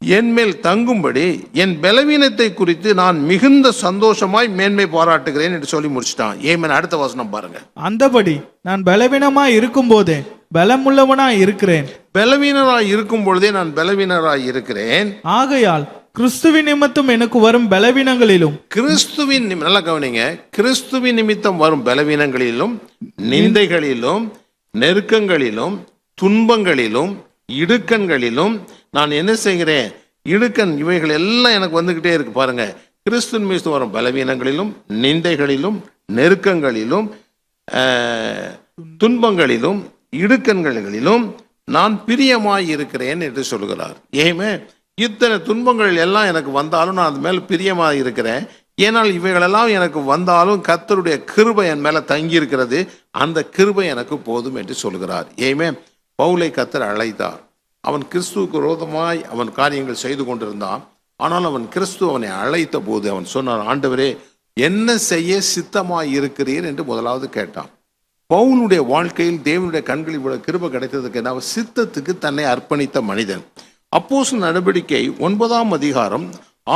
என் மேல் தங்கும்படி என் பலவீனத்தை குறித்து நான் மிகுந்த சந்தோஷமாய் மேன்மை பாராட்டுகிறேன் என்று சொல்லி முடிச்சிட்டான். ஏமேன். அடுத்த வசனம் பாருங்க. அந்தபடி நான் பலவீனமாய் இருக்கும் போதே பலமுள்ளவனாய் இருக்கிறேன். பலவீனராய் இருக்கும் பொழுதே நான் பலவீனராய் இருக்கிறேன். ஆகையால் கிறிஸ்துவின் நிமித்தம் எனக்கு வரும் பலவீனங்களிலும், நல்லா கவனிங்க, கிறிஸ்துவின் நிமித்தம் வரும் பலவீனங்களிலும், நிந்தைகளிலும், நெருக்கங்களிலும், துன்பங்களிலும், இடுக்கண்களிலும் நான் என்ன செய்கிறேன், இவைகள் எல்லாம் எனக்கு வந்துகிட்டே இருக்கு. பாருங்க, கிறிஸ்துவின் மீது வரும் பலவீனங்களிலும், நிந்தைகளிலும், நெருக்கங்களிலும், துன்பங்களிலும், இடுக்கண்களிலும் நான் பிரியமாய் இருக்கிறேன் என்று சொல்கிறார். ஏமே இத்தனை துன்பங்கள் எல்லாம் எனக்கு வந்தாலும் நான் அது மேல பிரியமாக இருக்கிறேன். ஏனால் இவைகளெல்லாம் எனக்கு வந்தாலும் கர்த்தருடைய கிருபை என் மேல தங்கி இருக்கிறது. அந்த கிருபை எனக்கு போதும் என்று சொல்கிறார். ஏமே பவுலை கர்த்தர் அழைத்தார். அவன் கிறிஸ்துவுக்கு விரோதமாய் அவன் காரியங்கள் செய்து கொண்டிருந்தான். ஆனால் அவன் கிறிஸ்து அவனை அழைத்த போது அவன் சொன்னான், ஆண்டவரே என்ன செய்ய சித்தமாய் இருக்கிறீர் என்று முதலாவது கேட்டான். பவுலுடைய வாழ்க்கையில் தேவனுடைய கண்களில் இவ்வளவு கிருபை கிடைத்ததுக்கு என்ன, சித்தத்துக்கு தன்னை அர்ப்பணித்த மனிதன். அப்போஸ்தலர் நடவடிக்கை 9ஆம் அதிகாரம்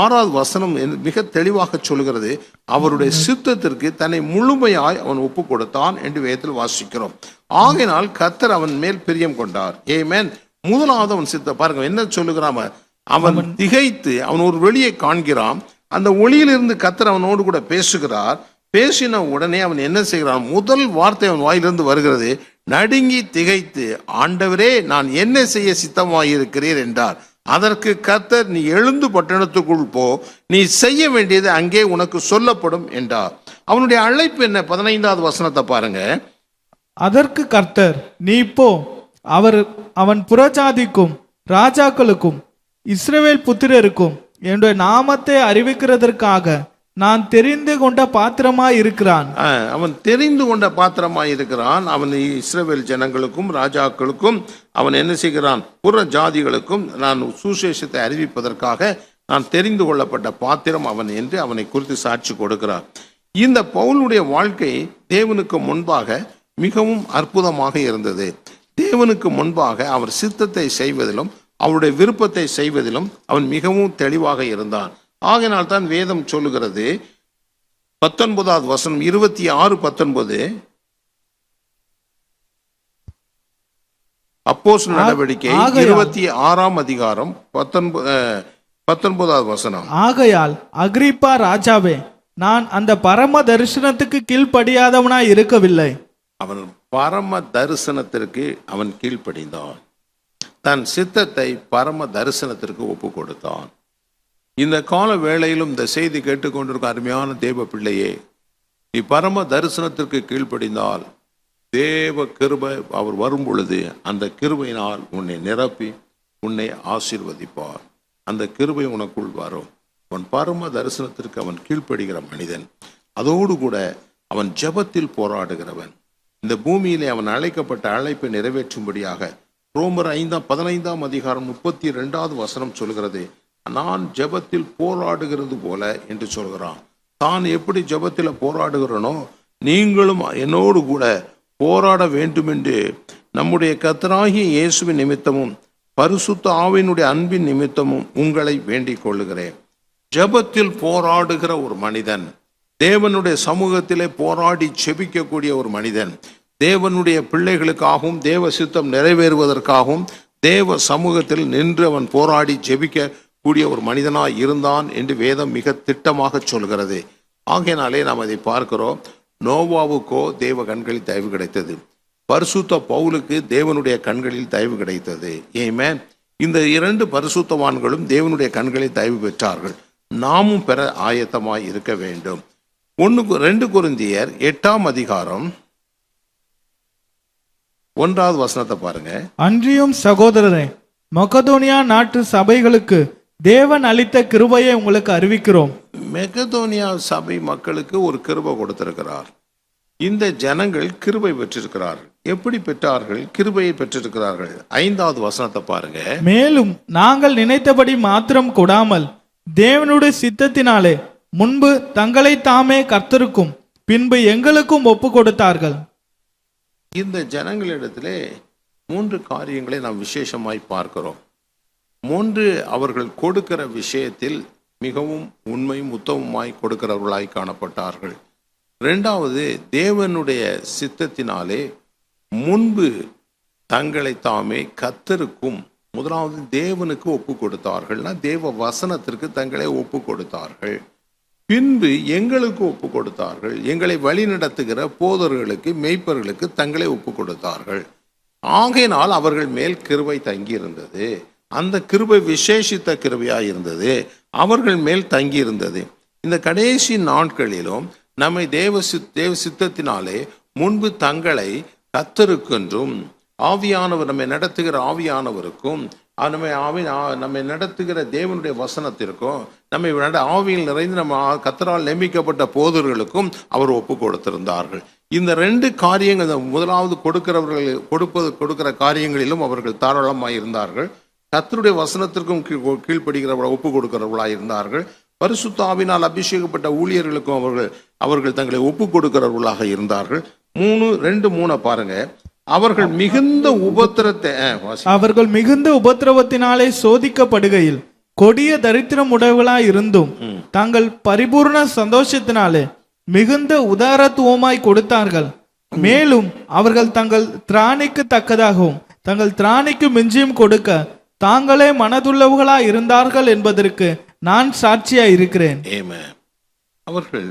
6வது வசனம் மிக தெளிவாக சொல்கிறது, அவருடைய சித்தத்திற்கு தன்னை முழுமையாய் அவன் ஒப்பு கொடுத்தான் என்று வேதத்தில் வாசிக்கிறோம். ஆகையினால் கர்த்தர் அவன் மேல் பிரியம் கொண்டார். ஏமேன். முதலாவது அவன் சித்த பாருங்க என்ன சொல்லுகிறான், அவன் திகைத்து அவன் ஒரு வெளியை காண்கிறான். அந்த ஒளியிலிருந்து கர்த்தர் அவனோடு கூட பேசுகிறார். பேசின உடனே அவன் என்ன செய்கிறான், முதல் வார்த்தை அவன் வாயிலிருந்து வருகிறது, நடுங்கி திகைத்து ஆண்டவரே நான் என்ன செய்ய சித்தமாயிருக்கிறீர் என்றார். அதற்கு கர்த்தர், நீ எழுந்து பட்டணத்துக்குள் போ, நீ செய்ய வேண்டியது அங்கே உனக்கு சொல்லப்படும் என்றார். அவனுடைய அழைப்பு என்ன? 15வது வசனத்தை பாருங்க. அதற்கு கர்த்தர், நீ போ, அவன் புறஜாதிக்கும் ராஜாக்களுக்கும் இஸ்ரவேல் புத்திரருக்கும் என்னுடைய நாமத்தை அறிவிக்கிறதற்காக நான் தெரிந்து கொண்ட பாத்திரமாய் இருக்கிறான். அவன் தெரிந்து கொண்ட பாத்திரமாய் இருக்கிறான். அவன் இஸ்ரவேல் ஜனங்களுக்கும் ராஜாக்களுக்கும் அவன் என்ன செய்கிறான்? புற ஜாதிகளுக்கும் நான் சுசேஷத்தை அறிவிப்பதற்காக நான் தெரிந்து கொள்ளப்பட்ட பாத்திரம் அவன் என்று அவனை குறித்து சாட்சி கொடுக்கிறார். இந்த பவுலுடைய வாழ்க்கை தேவனுக்கு முன்பாக மிகவும் அற்புதமாக இருந்தது. தேவனுக்கு முன்பாக அவர் சித்தத்தை செய்வதிலும் அவருடைய விருப்பத்தை செய்வதிலும் அவன் மிகவும் தெளிவாக இருந்தான். ஆகையினால் தான் வேதம் சொல்லுகிறது, 19வது வசனம் 26-19, அப்போஸ்தலர் நடவடிக்கை 26ஆம் அதிகாரம் 19வது வசனம். ஆகையால் அகிரிப்பா ராஜாவே, நான் அந்த பரம தரிசனத்துக்கு கீழ்ப்படியாதவனாய் இருக்கவில்லை. அவன் பரம தரிசனத்திற்கு அவன் கீழ்ப்படிந்தான். தன் சித்தத்தை பரம தரிசனத்திற்கு ஒப்பு கொடுத்தான். இந்த கால வேளையிலும் இந்த செய்தி கேட்டுக்கொண்டிருக்க அருமையான தேவ பிள்ளையே, நீ பரம தரிசனத்திற்கு கீழ்ப்படிந்தால் தேவ கிருபை அவர் வரும் பொழுது அந்த கிருபையினால் உன்னை நிரப்பி உன்னை ஆசீர்வதிப்பார். அந்த கிருபை உனக்குள் வரும். அவன் பரம தரிசனத்திற்கு அவன் கீழ்ப்படுகிற மனிதன். அதோடு கூட அவன் ஜெபத்தில் போராடுகிறவன். இந்த பூமியிலே அவன் அழைக்கப்பட்ட அழைப்பை நிறைவேற்றும்படியாக ரோமர் 15ஆம் அதிகாரம் 32வது வசனம் சொல்கிறது, நான் ஜெபத்தில் போராடுகிறது போல என்று சொல்கிறான். தான் எப்படி ஜெபத்தில் போராடுகிறனோ நீங்களும் என்னோடு கூட போராட வேண்டும் என்று நம்முடைய கர்த்தராகிய இயேசுவின் நிமித்தமும் பரிசுத்த ஆவியினுடைய அன்பின் நிமித்தமும் உங்களை வேண்டிக் கொள்ளுகிறேன். ஜெபத்தில் போராடுகிற ஒரு மனிதன், தேவனுடைய சமூகத்திலே போராடி செபிக்கக்கூடிய ஒரு மனிதன், தேவனுடைய பிள்ளைகளுக்காகவும் தேவ சித்தம் நிறைவேறுவதற்காகவும் தேவ சமூகத்தில் நின்று அவன் போராடி ஜெபிக்க கூடிய ஒரு மனிதனாய் இருந்தான் என்று வேதம் மிக திட்டமாக சொல்கிறது. ஆகையினாலே நாம் அதை பார்க்கிறோம். நோவாவுக்கோ தேவ கண்களில் தயவு கிடைத்தது, பரிசுத்த பவுலுக்கு தேவனுடைய கண்களில் தயவு கிடைத்தது. ஆமென். இந்த 2 பரிசுத்தவான்களும் தேவனுடைய கண்களில் தயவு பெற்றார்கள். நாமும் பெற ஆயத்தமாய் இருக்க வேண்டும். 2 கொரிந்தியர் 8ஆம் அதிகாரம் 1வது வசனத்தை பாருங்க. அன்றியும் சகோதரரே, மக்கதோனியா நாட்டு சபைகளுக்கு தேவன் அளித்த கிருபையை உங்களுக்கு அறிவிக்கிறோம். மெகதோனியா சபை மக்களுக்கு ஒரு கிருபை கொடுத்திருக்கிறார். இந்த ஜனங்கள் கிருபை பெற்றிருக்கிறார்கள். எப்படி பெற்றார்கள்? கிருபையை பெற்றிருக்கிறார்கள். 5வது வசனத்தை பாருங்க. மேலும் நாங்கள் நினைத்தபடி மாத்திரம் கொடாமல் தேவனுடைய சித்தத்தினாலே முன்பு தங்களை தாமே கர்த்தருக்கும் பின்பு எங்களுக்கும் ஒப்பு கொடுத்தார்கள். இந்த ஜனங்களிடத்திலே 3 காரியங்களை நாம் விசேஷமாய் பார்க்கிறோம். 3, அவர்கள் கொடுக்கிற விஷயத்தில் மிகவும் உண்மையும் உத்தமமாய் கொடுக்கிறவர்களாய் காணப்பட்டார்கள். 2வது, தேவனுடைய சித்தத்தினாலே முன்பு தங்களை தாமே கர்த்தருக்கும், முதலாவது தேவனுக்கு ஒப்பு கொடுத்தார்கள்னா தேவ வசனத்திற்கு தங்களை ஒப்பு கொடுத்தார்கள். பின்பு எங்களுக்கு ஒப்பு கொடுத்தார்கள். எங்களை வழி நடத்துகிற போதர்களுக்கு, மெய்ப்பர்களுக்கு தங்களை ஒப்பு கொடுத்தார்கள். ஆகையினால் அவர்கள் மேல் கிருபை தங்கி இருந்தது. அந்த கிருபை விசேஷித்த கிருபையாய் இருந்தது, அவர்கள் மேல் தங்கி இருந்தது. இந்த கடைசி நாட்களிலும் நம்மை தேவ சித்தத்தினாலே முன்பு தங்களை கர்த்தருக்கென்றும் ஆவியானவர் நம்மை நடத்துகிற ஆவியானவருக்கும் நம்மை நடத்துகிற தேவனுடைய வசனத்திற்கும் நம்மை ஆவியில் நிறைந்து நம்ம கர்த்தரால் நியமிக்கப்பட்ட போதர்களுக்கும் அவர் ஒப்பு கொடுத்திருந்தார்கள். இந்த 2 காரியங்கள், முதலாவது கொடுக்கிற காரியங்களிலும் அவர்கள் தாராளமாய் இருந்தார்கள். கர்த்தருடைய வசனத்திற்கும் கீழ்ப்படுகிறவர்கள் ஒப்பு கொடுக்கிறவர்களாய் இருந்தார்கள். பரிசுத்த ஆவியினால் அபிஷேகப்பட்ட ஊழியர்களுக்கும் அவர்கள் தங்களை ஒப்பு கொடுக்கிறவர்களாக இருந்தார்கள். 3 பாருங்க. அவர்கள் மிகுந்த உபத்திரவத்தினாலே சோதிக்கப்படுகையில் கொடிய தரித்திரம் உடையவர்களாய் இருந்தும் தாங்கள் பரிபூர்ண சந்தோஷத்தினாலே மிகுந்த உதாரத்துவமாய் கொடுத்தார்கள். மேலும் அவர்கள் தங்கள் திராணிக்கு தக்கதாகவும் தங்கள் திராணிக்கு மிஞ்சியும் கொடுக்க தாங்களே மனதுள்ளவர்களாய் இருந்தார்கள் என்பதற்கு நான் சாட்சியாய் இருக்கிறேன். அவர்கள்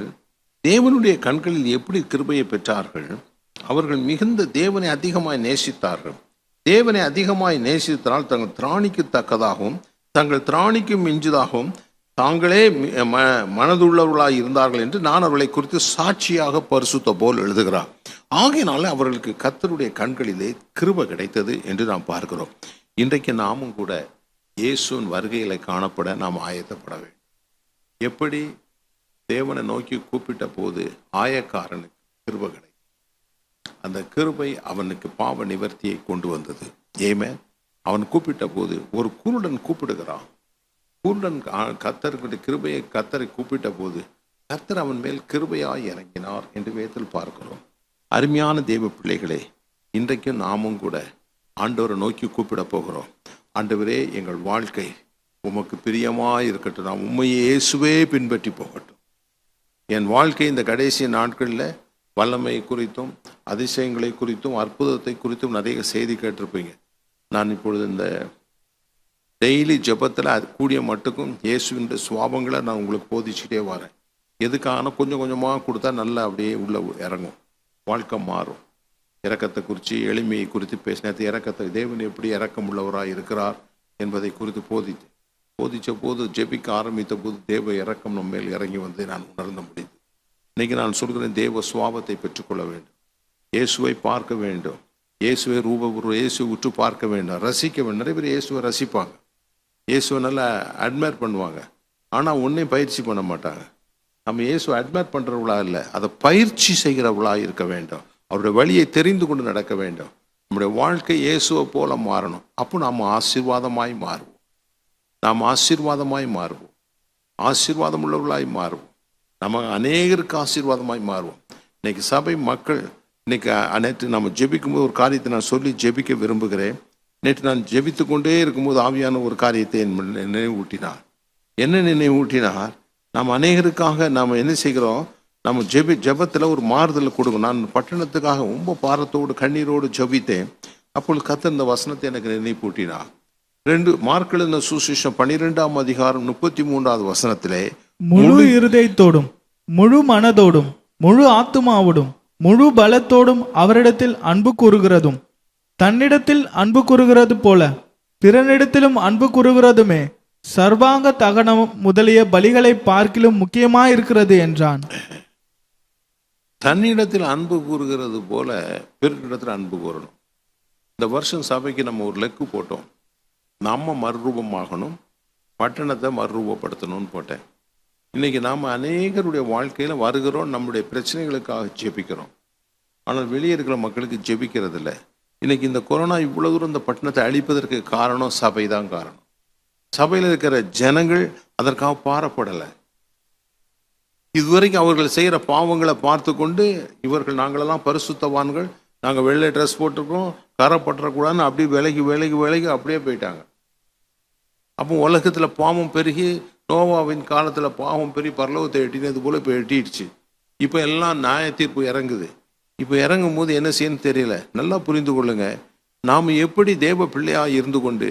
தேவனுடைய கண்களில் எப்படி கிருபையை பெற்றார்கள்? அவர்கள் மிகுந்த தேவனை அதிகமாய் நேசித்தார்கள். தேவனை அதிகமாய் நேசித்தால் தங்கள் திராணிக்கு தக்கதாகவும் தங்கள் திராணிக்கும் மிஞ்சுதாகவும் தாங்களே மனதுள்ளவர்களாய் இருந்தார்கள் என்று நான் அவர்களை குறித்து சாட்சியாக பரிசுத்த போல் எழுதுகிறார். ஆகையினால அவர்களுக்கு கர்த்தருடைய கண்களிலே கிருபை கிடைத்தது என்று நாம் பார்க்கிறோம். இன்றைக்கு நாமும் கூட இயேசுவின் வருகையில காணப்பட நாம் ஆயத்தப்பட வேண்டும். எப்படி தேவனை நோக்கி கூப்பிட்ட போது ஆயக்காரனுக்கு கிருபை கிடைத்தது, அந்த கிருபை அவனுக்கு பாவ நிவர்த்தியை கொண்டு வந்தது. ஏமே, அவன் கூப்பிட்ட போது ஒரு குருடன் கூப்பிடுகிறான். குருடன் கர்த்தருடைய கிருபையை கர்த்தரை கூப்பிட்ட போது கர்த்தர் அவன் மேல் கிருபையாய் இறங்கினார் என்று வேதத்தில் பார்க்கிறோம். அருமையான தேவ பிள்ளைகளே, இன்றைக்கும் நாமும் கூட ஆண்டவரை நோக்கி கூப்பிட போகிறோம். ஆண்டவரே, எங்கள் வாழ்க்கை உமக்கு பிரியமாய் இருக்கட்டும், நான் உம்மையே இயேசுவே பின்பற்றி போகட்டும். என் வாழ்க்கை இந்த கடைசி நாட்களில் வல்லமை குறித்தும் அதிசயங்களை குறித்தும் அற்புதத்தை குறித்தும் நிறைய செய்தி கேட்டிருப்பீங்க. நான் இப்பொழுது இந்த டெய்லி ஜெபத்தில் அது கூடிய மட்டுக்கும் இயேசுவின் சுவாபங்களை நான் உங்களுக்கு போதிச்சுட்டே வரேன். எதுக்கான கொஞ்சம் கொஞ்சமாக கொடுத்தா நல்லா அப்படியே உள்ள இறங்கும், வாழ்க்கை மாறும். இரக்கத்தை குறித்து எளிமையை குறித்து பேசினது, இரக்கத்தை தேவன் எப்படி இரக்கம் உள்ளவராக இருக்கிறார் என்பதை குறித்து போதித்த போது ஜெபிக்க ஆரம்பித்த போது தேவ இரக்கம் நம்ம மேல் இறங்கி வந்து நான் உணர்ந்த முடியுது. இன்னைக்கு நான் சொல்கிறேன், தேவ சுவாபத்தை பெற்றுக்கொள்ள வேண்டும், இயேசுவை பார்க்க வேண்டும், இயேசுவை இயேசுவை உற்று பார்க்க வேண்டும், ரசிக்க வேண்டும். நிறைய பேர் இயேசுவை ரசிப்பாங்க, இயேசுவை நல்லா அட்மையர் பண்ணுவாங்க, ஆனால் ஒன்றையும் பயிற்சி பண்ண மாட்டாங்க. நம்ம இயேசுவை அட்மையர் பண்ணுறவங்களா இல்லை, அதை பயிற்சி செய்கிறவங்களா இருக்க வேண்டும். அவருடைய வழியை தெரிந்து கொண்டு நடக்க வேண்டும். நம்முடைய வாழ்க்கை இயேசுவை போல மாறணும். அப்போ நாம் ஆசீர்வாதமாய் மாறுவோம், நாம் ஆசீர்வாதமாய் மாறுவோம், ஆசீர்வாதம் உள்ளவர்களாய் மாறுவோம். நம்ம அநேகருக்கு ஆசீர்வாதமாய் மாறுவோம். இன்னைக்கு சபை மக்கள் இன்னைக்கு நேற்று நம்ம ஜெபிக்கும் போது ஒரு காரியத்தை நான் சொல்லி ஜெபிக்க விரும்புகிறேன். நேற்று நான் ஜெபித்து கொண்டே இருக்கும்போது ஆவியான ஒரு காரியத்தை நினைவூட்டினார். என்ன நினைவூட்டினார்? நாம் அநேகருக்காக நாம் என்ன செய்கிறோம், நம்ம ஜெபத்தில் ஒரு மாறுதலை கொடுக்கணும். நான் பட்டணத்துக்காக ரொம்ப பாரத்தோடு கண்ணீரோடு ஜெபித்தேன். அப்பொழுது கர்த்தர் இந்த வசனத்தை எனக்கு நினைப்பூட்டினார். 2 மார்க் எழுதின சுவிசேஷம் 12ஆம் அதிகாரம் 33வது வசனத்திலே, முழு இருதயத்தோடும் முழு மனதோடும் முழு ஆத்துமாவோடும் முழு பலத்தோடும் அவரிடத்தில் அன்பு கூறுகிறதும் தன்னிடத்தில் அன்பு கூறுகிறது போல பிறனிடத்திலும் அன்பு கூறுகிறதுமே சர்வாங்க தகனம் முதலிய பலிகளை பார்க்கிலும் முக்கியமாயிருக்கிறது என்றான். தன்னிடத்தில் அன்பு கூறுகிறது போல பிறரிடத்தில் அன்பு கூறணும். இந்த வருஷம் சபைக்கு நம்ம ஒரு லெக்கு போட்டோம், நம்ம மறுரூபமாகணும், பட்டணத்தை மறுரூபப்படுத்தணும்னு போட்டேன். இன்னைக்கு நாம் அநேகருடைய வாழ்க்கையில் வருகிறோம், நம்முடைய பிரச்சனைகளுக்காக ஜெபிக்கிறோம், ஆனால் வெளியே இருக்கிற மக்களுக்கு ஜெபிக்கிறது இல்லை. இன்னைக்கு இந்த கொரோனா இவ்வளவு தூரம் இந்த பட்டணத்தை அழிப்பதற்கு காரணம் சபை தான் காரணம். சபையில் இருக்கிற ஜனங்கள் அதற்காக பாரப்படலை. இதுவரைக்கும் அவர்கள் செய்கிற பாவங்களை பார்த்து கொண்டு இவர்கள் நாங்களெல்லாம் பரிசுத்தவான்கள், நாங்கள் வெள்ளை ட்ரெஸ் போட்டிருக்கோம், கரை பற்றக்கூடாதுன்னு அப்படியே விலகி அப்படியே போயிட்டாங்க. அப்போ உலகத்தில் பாவம் பெருகி நோவாவின் காலத்தில் பாவம் பெருகி பரலோகத்தை எட்டினது போல இப்போ எட்டிடுச்சு. இப்போ எல்லாம் நியாய தீர்ப்பு இறங்குது. இப்போ இறங்கும் போது என்ன செய்யணும்னு தெரியல. நல்லா புரிந்து கொள்ளுங்க, நாம் எப்படி தேவ பிள்ளையாக இருந்து கொண்டு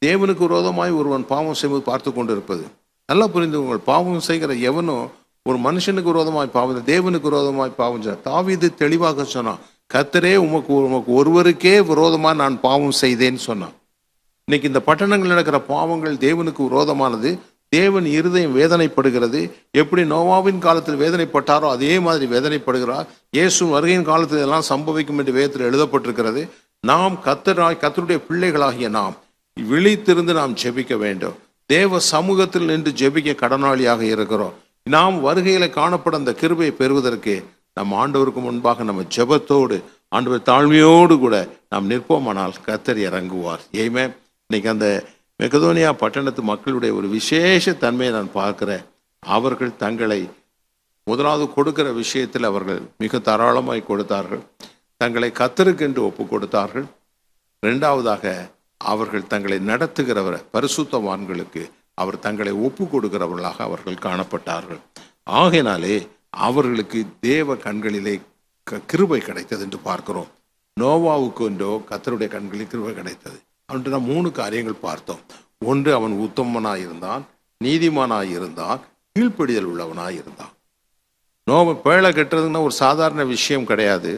தேவனுக்கு விரோதமாய் ஒருவன் பாவம் செய்வது பார்த்து கொண்டு இருப்பது. நல்லா புரிந்து கொள்ளுங்கள், பாவம் செய்கிற எவனும் ஒரு மனுஷனுக்கு விரோதமாய் பாவம், தேவனுக்கு விரோதமாய் பாவம் செய்ய. தாவீது தெளிவாக சொன்னான், கர்த்தரே உமக்கு ஒருவருக்கே விரோதமாக நான் பாவம் செய்தேன்னு சொன்னான். இன்னைக்கு இந்த பட்டணங்கள் நடக்கிற பாவங்கள் தேவனுக்கு விரோதமானது. தேவன் இருதயம் வேதனைப்படுகிறது. எப்படி நோவாவின் காலத்தில் வேதனைப்பட்டாரோ அதே மாதிரி வேதனைப்படுகிறார். இயேசு வருகையின் காலத்தில் எல்லாம் சம்பவிக்கும் என்று வேதத்தில் எழுதப்பட்டிருக்கிறது. நாம் கர்த்தருடைய பிள்ளைகளாகிய நாம் விழித்திருந்து நாம் ஜெபிக்க வேண்டும். தேவ சமூகத்தில் நின்று ஜெபிக்க கடனாளியாக இருக்கிறோம். நாம் வருகையில காணப்பட அந்த கிருபையை பெறுவதற்கு நம் ஆண்டவருக்கு முன்பாக நம்ம ஜெபத்தோடு ஆண்டவர் தாழ்மையோடு கூட நாம் நிற்போமானால் கர்த்தர் இறங்குவார். ஏமே, இன்னைக்கு அந்த மெகதோனியா பட்டணத்து மக்களுடைய ஒரு விசேஷ தன்மையை நான் பார்க்கிறேன். அவர்கள் தங்களை முதலாவது கொடுக்கிற விஷயத்தில் அவர்கள் மிக தாராளமாய் கொடுத்தார்கள். தங்களை கர்த்தருக்கென்று ஒப்பு கொடுத்தார்கள். 2வதாக அவர்கள் தங்களை நடத்துகிறவர் பரிசுத்தவான்களுக்கு அவர் தங்களை ஒப்பு கொடுக்கிறவர்களாக அவர்கள் காணப்பட்டார்கள். ஆகையினாலே அவர்களுக்கு தேவ கண்களிலே கிருபை கிடைத்தது என்று பார்க்கிறோம். நோவாவுக்கு என்றோ கர்த்தருடைய கண்களில் கிருபை கிடைத்தது. அவன்ட்டு நாம் 3 காரியங்கள் பார்த்தோம். ஒன்று, அவன் உத்தமனாய் இருந்தான், நீதிமானாய் இருந்தான், கீழ்ப்படிதல் உள்ளவனாய் இருந்தான். நோவை பேழை கட்டுறதுன்னா ஒரு சாதாரண விஷயம் கிடையாது.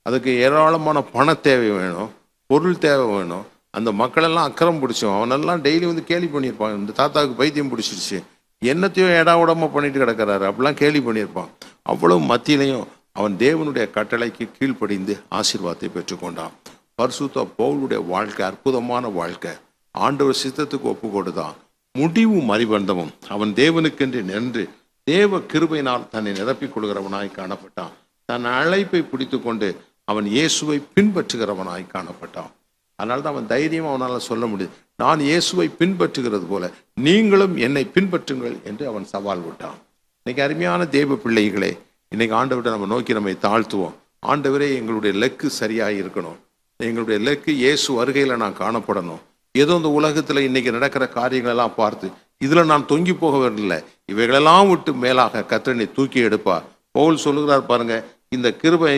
அதுக்கு ஏராளமான பண தேவை வேணும், பொருள் தேவை வேணும். அந்த மக்களெல்லாம் அக்கறம் பிடிச்சோம். அவனெல்லாம் டெய்லி வந்து கேலி பண்ணியிருப்பான். இந்த தாத்தாவுக்கு பைத்தியம் பிடிச்சிருச்சு, என்னத்தையோ ஏடா உடம்ப பண்ணிட்டு கிடக்கிறாரு அப்படிலாம் கேலி பண்ணியிருப்பான். அவ்வளவு மத்தியிலையும் அவன் தேவனுடைய கட்டளைக்கு கீழ்ப்படிந்து ஆசீர்வாதத்தை பெற்றுக்கொண்டான். பரிசுத்த பவுலுடைய வாழ்க்கை அற்புதமான வாழ்க்கை. ஆண்டவர் சித்தத்துக்கு ஒப்பு கொடுத்தான். முடிவும் மறிபந்தமும் அவன் தேவனுக்கென்று நின்று தேவ கிருபையினால் தன்னை நிரப்பிக் கொள்கிறவனாய் காணப்பட்டான். தன் அழைப்பை பிடித்து கொண்டு அவன் இயேசுவை பின்பற்றுகிறவனாய் காணப்பட்டான். அதனால்தான் அவன் தைரியமா அவனால் சொல்ல முடியும், நான் இயேசுவை பின்பற்றுகிறது போல நீங்களும் என்னை பின்பற்றுங்கள் என்று அவன் சவால் விட்டான். இன்னைக்கு அருமையான தேவ பிள்ளைகளே, இன்னைக்கு ஆண்டவரை நம்ம நோக்கி நம்மை தாழ்த்துவோம். ஆண்டவரே, எங்களுடைய லெக்கு சரியாக இருக்கணும். எங்களுடைய லெக்கு இயேசு வருகையில் நான் காணப்படணும். ஏதோ இந்த உலகத்தில் இன்னைக்கு நடக்கிற காரியங்களெல்லாம் பார்த்து இதில் நான் தொங்கி போக வரல, இவைகளெல்லாம் விட்டு மேலாக கர்த்தனை தூக்கி எடுப்பா. பவுல் சொல்லுகிறார் பாருங்க, இந்த கிருபை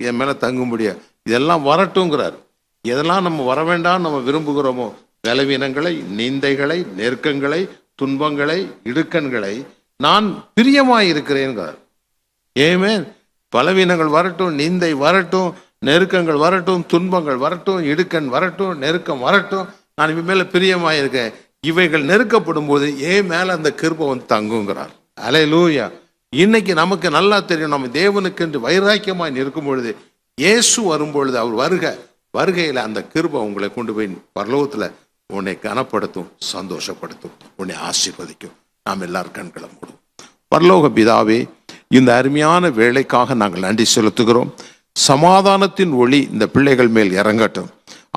என் மேலே தங்கும்படியா இதெல்லாம் வரட்டுங்கிறார். எதெல்லாம் நம்ம வர வேண்டாம் நம்ம விரும்புகிறோமோ, பலவீனங்களை, நிந்தைகளை, நெருக்கங்களை, துன்பங்களை, இடுக்கண்களை நான் பிரியமாய் இருக்கிறேன்கிறார். ஏமே பலவீனங்கள் வரட்டும், நிந்தை வரட்டும், நெருக்கங்கள் வரட்டும், துன்பங்கள் வரட்டும், இடுக்கண் வரட்டும், நெருக்கம் வரட்டும், நான் இவன் மேல பிரியமாய் இருக்கேன். இவைகள் நெருக்கப்படும் போது ஏன் மேல அந்த கிருபை வந்து தங்குங்கிறார். அல்லேலூயா. இன்னைக்கு நமக்கு நல்லா தெரியும், நம்ம தேவனுக்கு என்று வைராக்கியமாய் நிற்கும் பொழுது, இயேசு வரும்பொழுது அவர் வருகையில அந்த கிருபை உங்களை கொண்டு போய் பரலோகத்துல உன்னை கனப்படுத்தும், சந்தோஷப்படுத்தும், உன்னை ஆசீர்வதிக்கும். நாம் எல்லாரும் கண்களை மூடும். பரலோக பிதாவே, இந்த அருமையான வேலைக்காக நாங்கள் நன்றி செலுத்துகிறோம். சமாதானத்தின் ஒளி இந்த பிள்ளைகள் மேல் இறங்கட்டும்.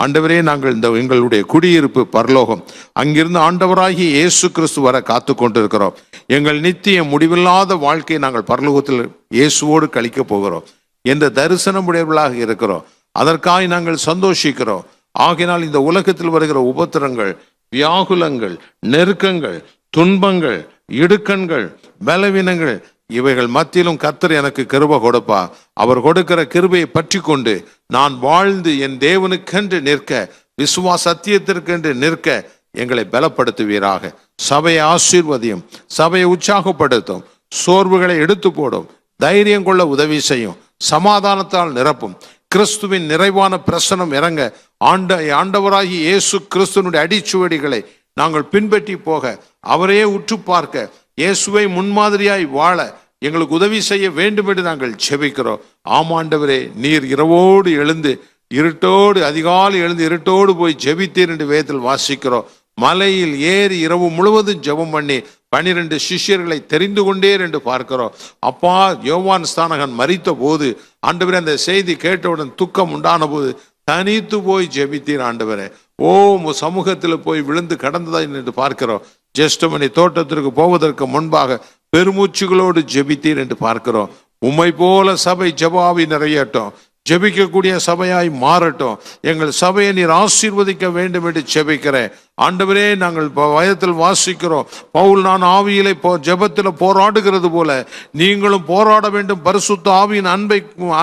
ஆண்டவரே, நாங்கள் இந்த எங்களுடைய குடியிருப்பு பரலோகம், அங்கிருந்து ஆண்டவராகிய இயேசு கிறிஸ்து வர காத்து கொண்டிருக்கிறோம். எங்கள் நித்திய முடிவில்லாத வாழ்க்கையை நாங்கள் பரலோகத்தில் இயேசுவோடு கழிக்க போகிறோம் என்ற தரிசனமுடையவர்களாக இருக்கிறோம். அதற்காக நாங்கள் சந்தோஷிக்கிறோம். ஆகினால் இந்த உலகத்தில் வருகிற உபத்திரங்கள், வியாகுலங்கள், நெருக்கங்கள், துன்பங்கள், இடுக்கண்கள், பலவீனங்கள், இவைகள் மத்தியிலும் கர்த்தர் எனக்கு கிருபை கொடுப்பா. அவர் கொடுக்கிற கிருபையை பற்றி கொண்டு நான் வாழ்ந்து என் தேவனுக்கென்று நிற்க, விசுவாச சத்தியத்திற்கென்று நிற்க எங்களை பலப்படுத்துவீராக. சபையை ஆசீர்வதியும், சபையை உற்சாகப்படுத்தும், சோர்வுகளை எடுத்து போடும், தைரியம் கொள்ள உதவி செய்யும், சமாதானத்தால் நிரப்பும். கிறிஸ்துவின் நிறைவான பிரசனம் இறங்க ஆண்டவராகி இயேசு கிறிஸ்துவனுடைய அடிச்சுவடிகளை நாங்கள் பின்பற்றி போக, அவரையே உற்று பார்க்க, இயேசுவை முன்மாதிரியாய் வாழ எங்களுக்கு உதவி செய்ய வேண்டும் என்று நாங்கள் ஜெபிக்கிறோம். ஆமாண்டவரே, நீர் இரவோடு எழுந்து இருட்டோடு, அதிகாலை எழுந்து இருட்டோடு போய் ஜெபித்தீர் என்று வேதத்தில் வாசிக்கிறோம். மலையில் ஏறி இரவு முழுவதும் ஜெபம் பண்ணி 12 சிஷ்யர்களை தெரிந்து கொண்டேர் என்று பார்க்கிறோம். அப்பா, யோவான் ஸ்நானகன் மரித்த போது ஆண்டவரே, அந்த செய்தி கேட்டவுடன் துக்கம் உண்டான போது தனித்து போய் ஜெபித்தீர் ஆண்டவரே. சமூகத்தில் போய் விழுந்து கடந்ததா என்று பார்க்கிறோம். ஜெஸ்டமணி தோட்டத்திற்கு போவதற்கு முன்பாக பெருமூச்சுகளோடு ஜெபித்தீர் என்று பார்க்கிறோம். உம்மை போல சபை ஜெபாவி நிறையட்டும், ஜெபிக்கக்கூடிய சபையாய் மாறட்டும். எங்கள் சபையை நீர் ஆசீர்வதிக்க வேண்டும் என்று ஜெபிக்கிறேன் ஆண்டவரே. நாங்கள் வயத்தில் வாசிக்கிறோம், பவுல் நான் ஆவியிலே ஜெபத்தில் போராடுகிறது போல நீங்களும் போராட வேண்டும், பரிசுத்த ஆவியின்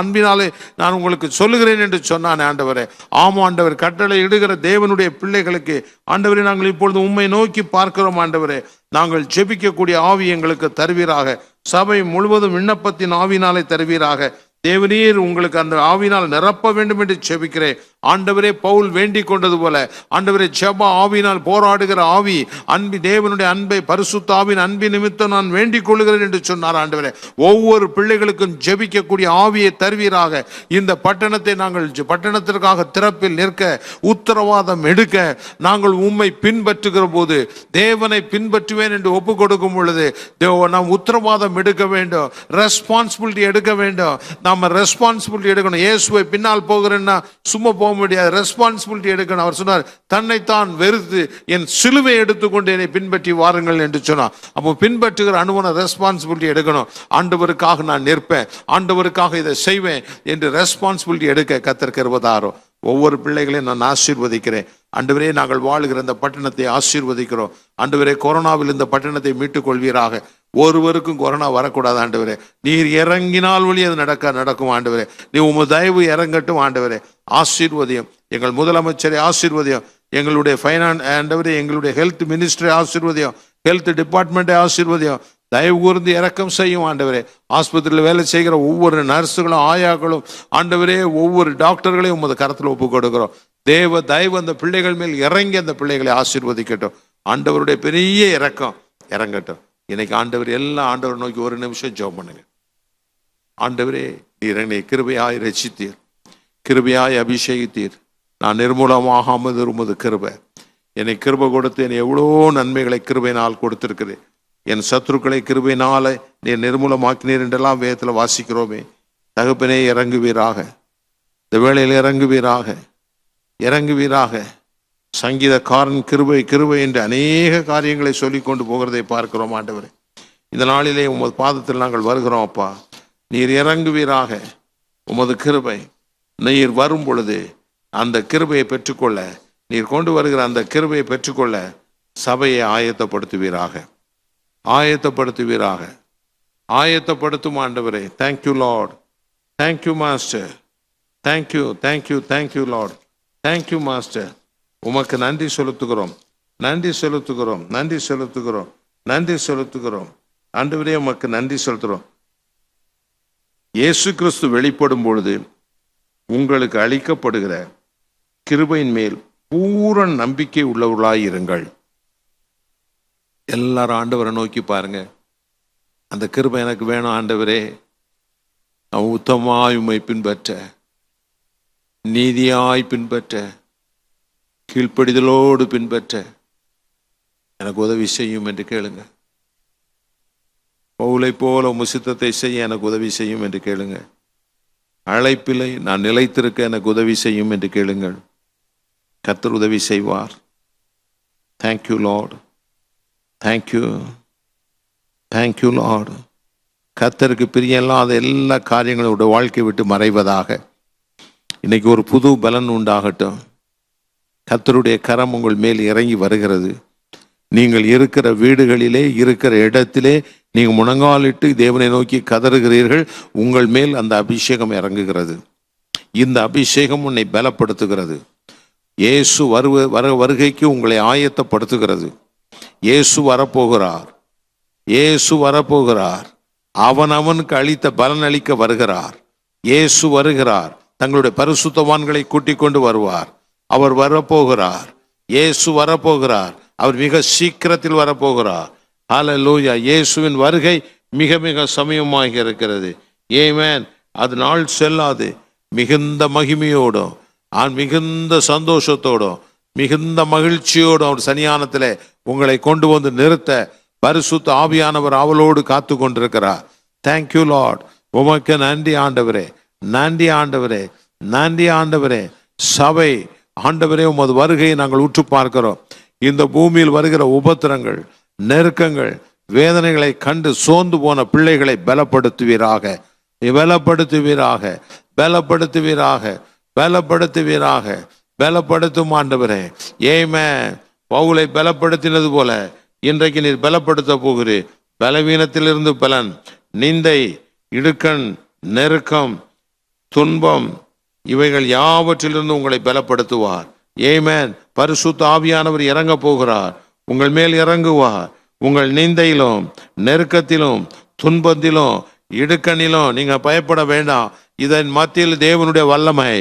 அன்பினாலே நான் உங்களுக்கு சொல்லுகிறேன் என்று சொன்னானே ஆண்டவரே. ஆமாம் ஆண்டவர், கட்டளை இடுகிற தேவனுடைய பிள்ளைகளுக்கு ஆண்டவரே, நாங்கள் இப்பொழுது உம்மை நோக்கி பார்க்கிறோம் ஆண்டவரே. நாங்கள் ஜெபிக்கக்கூடிய ஆவி எங்களுக்கு தருவீராக. சபை முழுவதும் விண்ணப்பத்தின் ஆவினாலே தருவீராக. தேவனீர் உங்களுக்கு அந்த ஆவினால் நிரப்ப வேண்டும் என்று ஜெபிக்கிறேன் ஆண்டவரே. பவுல் வேண்டிக் கொண்டது போல ஆண்டவரே, ஜெப ஆவினால் போராடுகிற ஆவி, அன்பி தேவனுடைய அன்பை, பரிசுத்த ஆவியின் அன்பின் நிமித்தம் நான் வேண்டிக் கொள்கிறேன் என்று சொன்னார் ஆண்டவரே. ஒவ்வொரு பிள்ளைகளுக்கும் ஜெபிக்கக்கூடிய ஆவியை தருவீராக. இந்த பட்டணத்தை நாங்கள் பட்டணத்திற்காக திறப்பில் நிற்க, உத்தரவாதம் எடுக்க, நாங்கள் உம்மை பின்பற்றுகிற போது, தேவனை பின்பற்றுவேன் என்று ஒப்பு கொடுக்கும் பொழுது நாம் உத்தரவாதம் எடுக்க வேண்டும், ரெஸ்பான்சிபிலிட்டி எடுக்க வேண்டும். நம்ம ரெஸ்பான்சிபிலிட்டி எடுக்கணும். இயேசுவை பின்னால் போகிறேன்னா சும்மா போக முடியாது, ரெஸ்பான்சிபிலிட்டி எடுக்கணும். அவர் சொன்னார், தன்னைத்தான் வெறுத்து என் சிலுவை எடுத்துக்கொண்டு என்னை பின்பற்றி வாருங்கள் என்று சொன்னார். அப்போ பின்பற்றுகிற அனுபவம் ரெஸ்பான்சிபிலிட்டி எடுக்கணும். ஆண்டவருக்காக நான் நிற்பேன், ஆண்டவருக்காக இதை செய்வேன் என்று ரெஸ்பான்சிபிலிட்டி எடுக்க கர்த்தர் கிருபை தாரும். ஒவ்வொரு பிள்ளைகளையும் நான் ஆசீர்வதிக்கிறேன் ஆண்டவரே. நாங்கள் வாழுகிற இந்த பட்டணத்தை ஆசீர்வதிக்கிறோம் ஆண்டவரே. கொரோனாவில் இந்த பட்டணத்தை மீட்டுக் கொள்வீராக. ஒருவருக்கும் கொரோனா வரக்கூடாது ஆண்டவரே. நீர் இறங்கினால் வழி அது நடக்கும் ஆண்டவரே. நீ உமது தயவு இறங்கட்டும் ஆண்டவரே. ஆசீர்வதியம். எங்கள் முதலமைச்சரை ஆசீர்வதியம். எங்களுடைய ஃபைனான்ஸ் ஆண்டவரே, எங்களுடைய ஹெல்த் மினிஸ்டரை ஆசீர்வதியம். ஹெல்த் டிபார்ட்மெண்ட்டை ஆசீர்வதியம். தயவு கூர்ந்து இரக்கம் செய்யும் ஆண்டவரே. ஆஸ்பத்திரியில் வேலை செய்கிற ஒவ்வொரு நர்ஸுகளும் ஆயாக்களும் ஆண்டவரே, ஒவ்வொரு டாக்டர்களையும் உமது கரத்தில் ஒப்பு கொடுக்கிறோம். தேவ தயவு அந்த பிள்ளைகள் மேல் இறங்கி அந்த பிள்ளைகளை ஆசீர்வதிக்கட்டும். ஆண்டவருடைய பெரிய இரக்கம் இறங்கட்டும். இன்னைக்கு ஆண்டவர் எல்லாம் ஆண்டவர் நோக்கி ஒரு நிமிஷம் ஜெபம் பண்ணுங்க. ஆண்டவரே, நீர் என்னை கிருபையாய் ரட்சித்தீர், கிருபையாய் அபிஷேகித்தீர். நான் நிர்மூலமாகாமல் உமது கிருபை என்னை கிருபை கொடுத்து என்னை எவ்வளோ நன்மைகளை கிருபையினால் கொடுத்திருக்கிறேன். என் சத்துருக்களை கிருபையினால நீர் நிர்மூலமாக்கினீர் என்றெல்லாம் வேதத்தில் வாசிக்கிறோமே. தகப்பனே, இறங்குவீராக, இந்த வேளையில் இறங்குவீராக, இறங்குவீராக. சங்கீதக்காரன் கிருபை கிருபை என்று அநேக காரியங்களை சொல்லி கொண்டு போகிறதை பார்க்கிறோம். ஆண்டவரே, இந்த நாளிலே உமது பாதத்தில் நாங்கள் வருகிறோம். அப்பா, நீர் இறங்குவீராக. உமது கிருபை நீர் வரும் பொழுது அந்த கிருபையை பெற்றுக்கொள்ள, நீர் கொண்டு வருகிற அந்த கிருபையை பெற்றுக்கொள்ள சபையை ஆயத்தப்படுத்துவீராக, ஆயத்தப்படுத்துவீராக, ஆயத்தப்படுத்தும் ஆண்டவரே. Thank you lord, thank you master, thank you thank you thank you lord, thank you master. உமக்கு நன்றி செலுத்துகிறோம், நன்றி செலுத்துகிறோம், நன்றி செலுத்துகிறோம், நன்றி செலுத்துகிறோம். ஆண்டவரே, உமக்கு நன்றி செலுத்துகிறோம். இயேசு கிறிஸ்து வெளிப்படும் பொழுது உங்களுக்கு அளிக்கப்படுகிற கிருபையின் மேல் பூரண நம்பிக்கை உள்ளவர்களாய் இருங்கள். எல்லாரும் ஆண்டவரை நோக்கி பாருங்க. அந்த கிருபை எனக்கு வேணும் ஆண்டவரே. நான் உத்தமாய் உம்மை பின்பற்ற, நீதியாய் பின்பற்ற, கீழ்ப்படிதலோடு பின்பற்ற எனக்கு உதவி செய்யும் என்று கேளுங்க. பவுலை போல உம் சித்தத்தை செய்ய எனக்கு உதவி செய்யும் என்று கேளுங்க. அழைப்பிலை நான் நிலைத்திருக்க எனக்கு உதவி செய்யும் என்று கேளுங்கள். கர்த்தர் உதவி செய்வார். Thank you lord, thank you, thank you Lord. கர்த்தருக்கு பிரியம் இல்லாத எல்லா காரியங்களோட வாழ்க்கை விட்டு மறைவதாக. இன்னைக்கு ஒரு புது பலன் உண்டாகட்டும். கர்த்தருடைய கரம் உங்கள் மேல் இறங்கி வருகிறது. நீங்கள் இருக்கிற வீடுகளிலே, இருக்கிற இடத்திலே நீங்கள் முழங்காலிட்டு தேவனை நோக்கி கதறுகிறீர்கள். உங்கள் மேல் அந்த அபிஷேகம் இறங்குகிறது. இந்த அபிஷேகம் உன்னை பலப்படுத்துகிறது. இயேசு வருகைக்கு உங்களை ஆயத்தப்படுத்துகிறது. இயேசு வரப்போகிறார், இயேசு வரப்போகிறார். அவனுக்கு அளித்த பலன் அளிக்க வருகிறார். இயேசு வருகிறார். தங்களுடைய பரிசுத்தவான்களை கூட்டிக் கொண்டு வருவார். அவர் வரப்போகிறார். இயேசு வரப்போகிறார். அவர் மிக சீக்கிரத்தில் வரப்போகிறார். ஹல்லேலூயா. இயேசுவின் வருகை மிக மிக சமயமாக இருக்கிறது. ஆமென். அது நாள் செல்லாது. மிகுந்த மகிமையோடும் மிகுந்த சந்தோஷத்தோடும் மிகுந்த மகிழ்ச்சியோடும் அவர் சன்னிதானத்திலே உங்களை கொண்டு வந்து நிறுத்த பரிசுத்த ஆவியானவர் அவளோடு காத்து கொண்டிருக்கிறார். Thank you Lord. உமக்கு நன்றி ஆண்டவரே, நன்றி ஆண்டவரே, நன்றி ஆண்டவரே. சபை ஆண்டவரே, உமது வருகையை நாங்கள் உற்று பார்க்கிறோம். இந்த பூமியில் வருகிற உபத்திரங்கள், நெருக்கங்கள், வேதனைகளை கண்டு சோர்ந்து போன பிள்ளைகளை பலப்படுத்துவீராக, பலப்படுத்துவீராக, பலப்படுத்துவீராக, பலப்படுத்துவீராக. பலப்படுத்தும் ஆண்டவரே. ஆமென். பவுலை பலப்படுத்தினது போல இன்றைக்கு நீர் பலப்படுத்த போகிறீர். பலவீனத்திலிருந்து பலன், நிந்தை, இடுக்கண், நெருக்கம், துன்பம், இவைகள் யாவற்றிலிருந்து உங்களை பலப்படுத்துவார். ஆமென். பரிசுத்த ஆவியானவர் இறங்க போகிறார். உங்கள் மேல் இறங்குவார். உங்கள் நிந்தையிலும், நெருக்கத்திலும், துன்பத்திலும், இடுக்கணிலும் நீங்க பயப்பட வேண்டாம். இதன் மத்தியில் தேவனுடைய வல்லமை,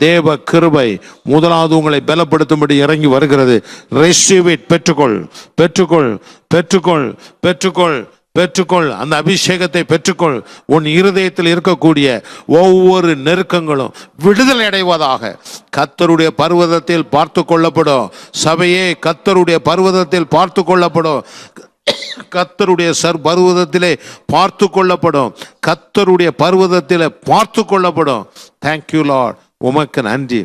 தேவ கிருபை முதலாவது உங்களை பலப்படுத்தும்படி இறங்கி வருகிறது. Receive it. பெற்றுக்கொள், பெற்றுக்கொள், பெற்றுக்கொள், பெற்றுக்கொள், பெற்றுக்கொள். அந்த அபிஷேகத்தை பெற்றுக்கொள். உன் இருதயத்தில் இருக்கக்கூடிய ஒவ்வொரு நெருக்கங்களும் விடுதலை அடைவதாக. கர்த்தருடைய பர்வதத்தில் பார்த்து கொள்ளப்படும். சபையே, கர்த்தருடைய பர்வதத்தில் பார்த்து கொள்ளப்படும். கர்த்தருடைய பர்வதத்திலே பார்த்து கொள்ளப்படும். கர்த்தருடைய பர்வதத்திலே பார்த்து கொள்ளப்படும். Thank you Lord. உமக்கு நன்றி,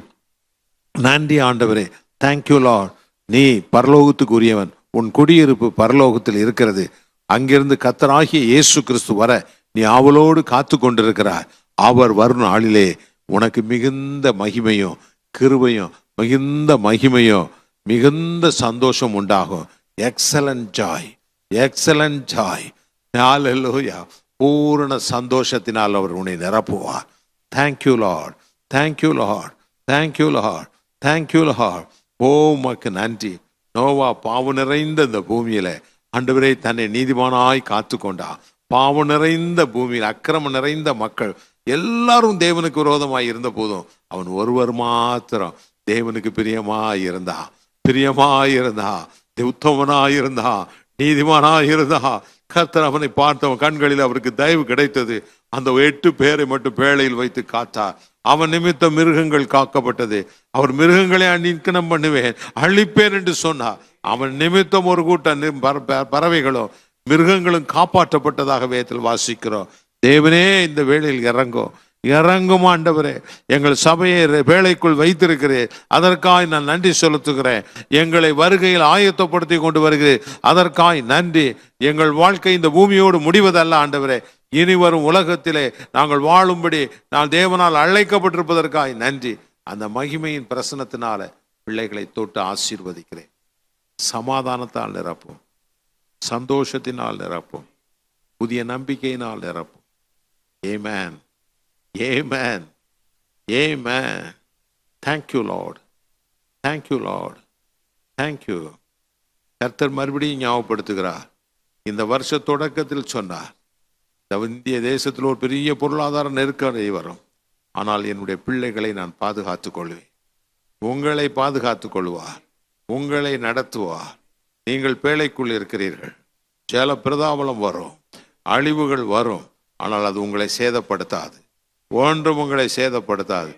நன்றி ஆண்டவரே. Thank you Lord. நீ பரலோகத்துக்கு உரியவன். உன் குடியிருப்பு பரலோகத்தில் இருக்கிறது. அங்கிருந்து கர்த்தராகிய இயேசு கிறிஸ்து வர நீ ஆவலோடு காத்து கொண்டிருக்கிறார். அவர் வரும் நாளிலே உனக்கு மிகுந்த மகிமையும் கிருபையும், மிகுந்த மகிமையும் மிகுந்த சந்தோஷம் உண்டாகும். Excellent joy, excellent joy. ஹல்லேலூயா. பூரண சந்தோஷத்தினால் அவர் உன்னை நிரப்புவார். Thank you lord, thank you lord, thank you lord, thank you lord. ஓ உமக்கு நன்றி. நோவா பாவம் நிறைந்த இந்த பூமியில ஆண்டவரே தன்னை நீதிமானாய் காத்து கொண்டா. பாவம் நிறைந்த பூமியில் அக்கிரமம் நிறைந்த மக்கள் எல்லாரும் தேவனுக்கு விரோதமாய் இருந்த போதும் அவன் ஒருவர் மாத்திரம் தேவனுக்கு பிரியமாயிருந்தா, உத்தமனாயிருந்தா, நீதிமானாயிருந்தா. கர்த்தர் அவனை பார்த்தவன் கண்களில் அவருக்கு தயவு கிடைத்தது. அந்த 8 பேரை மட்டும் பேழையில் வைத்து காத்தார். அவன் நிமித்தம் மிருகங்கள் காக்கப்பட்டது. அவர் மிருகங்களை அணிக்கணம் பண்ணுவேன், அழிப்பேன் என்று சொன்னார். அவன் நிமித்தம் ஒரு கூட்டம் பறவைகளும் மிருகங்களும் காப்பாற்றப்பட்டதாக வேதத்தில் வாசிக்கிறோம். தேவனே இந்த வேளையில் இறங்கும் ஆண்டவரே. எங்கள் சபையை வேலைக்குள் வைத்திருக்கிறேன், அதற்காய் நான் நன்றி செலுத்துகிறேன். எங்களை வருகையில் ஆயத்தப்படுத்தி கொண்டு வருகிறேன், அதற்காய் நன்றி. எங்கள் வாழ்க்கை இந்த பூமியோடு முடிவதல்ல ஆண்டவரே. இனி வரும் உலகத்திலே நாங்கள் வாழும்படி நான் தேவனால் அழைக்கப்பட்டிருப்பதற்காய் நன்றி. அந்த மகிமையின் பிரசனத்தினால பிள்ளைகளை தொட்டு ஆசீர்வதிக்கிறேன். சமாதானத்தால் நிரப்பும், சந்தோஷத்தினால் நிரப்பும், புதிய நம்பிக்கையினால் நிரப்பும். Amen. Amen. Amen. Thank you, Lord. Thank you, Lord. Thank you. கர்த்தர் மறுபடியும் ஞாபகப்படுத்துகிறார். இந்த வருஷ தொடக்கத்தில் சொன்னார், இந்திய தேசத்தில் ஒரு பெரிய பொருளாதார நெருக்கடி வரும், ஆனால் என்னுடைய பிள்ளைகளை நான் பாதுகாத்துக் கொள்வேன். உங்களை பாதுகாத்துக் கொள்வார், உங்களை நடத்துவார். நீங்கள் பேழைக்குள் இருக்கிறீர்கள், ஜல பிரதாபலம் வரும், அழிவுகள் வரும், ஆனால் அது உங்களை சேதப்படுத்தாது. ஒன்றும் உங்களை சேதப்படுத்தாது.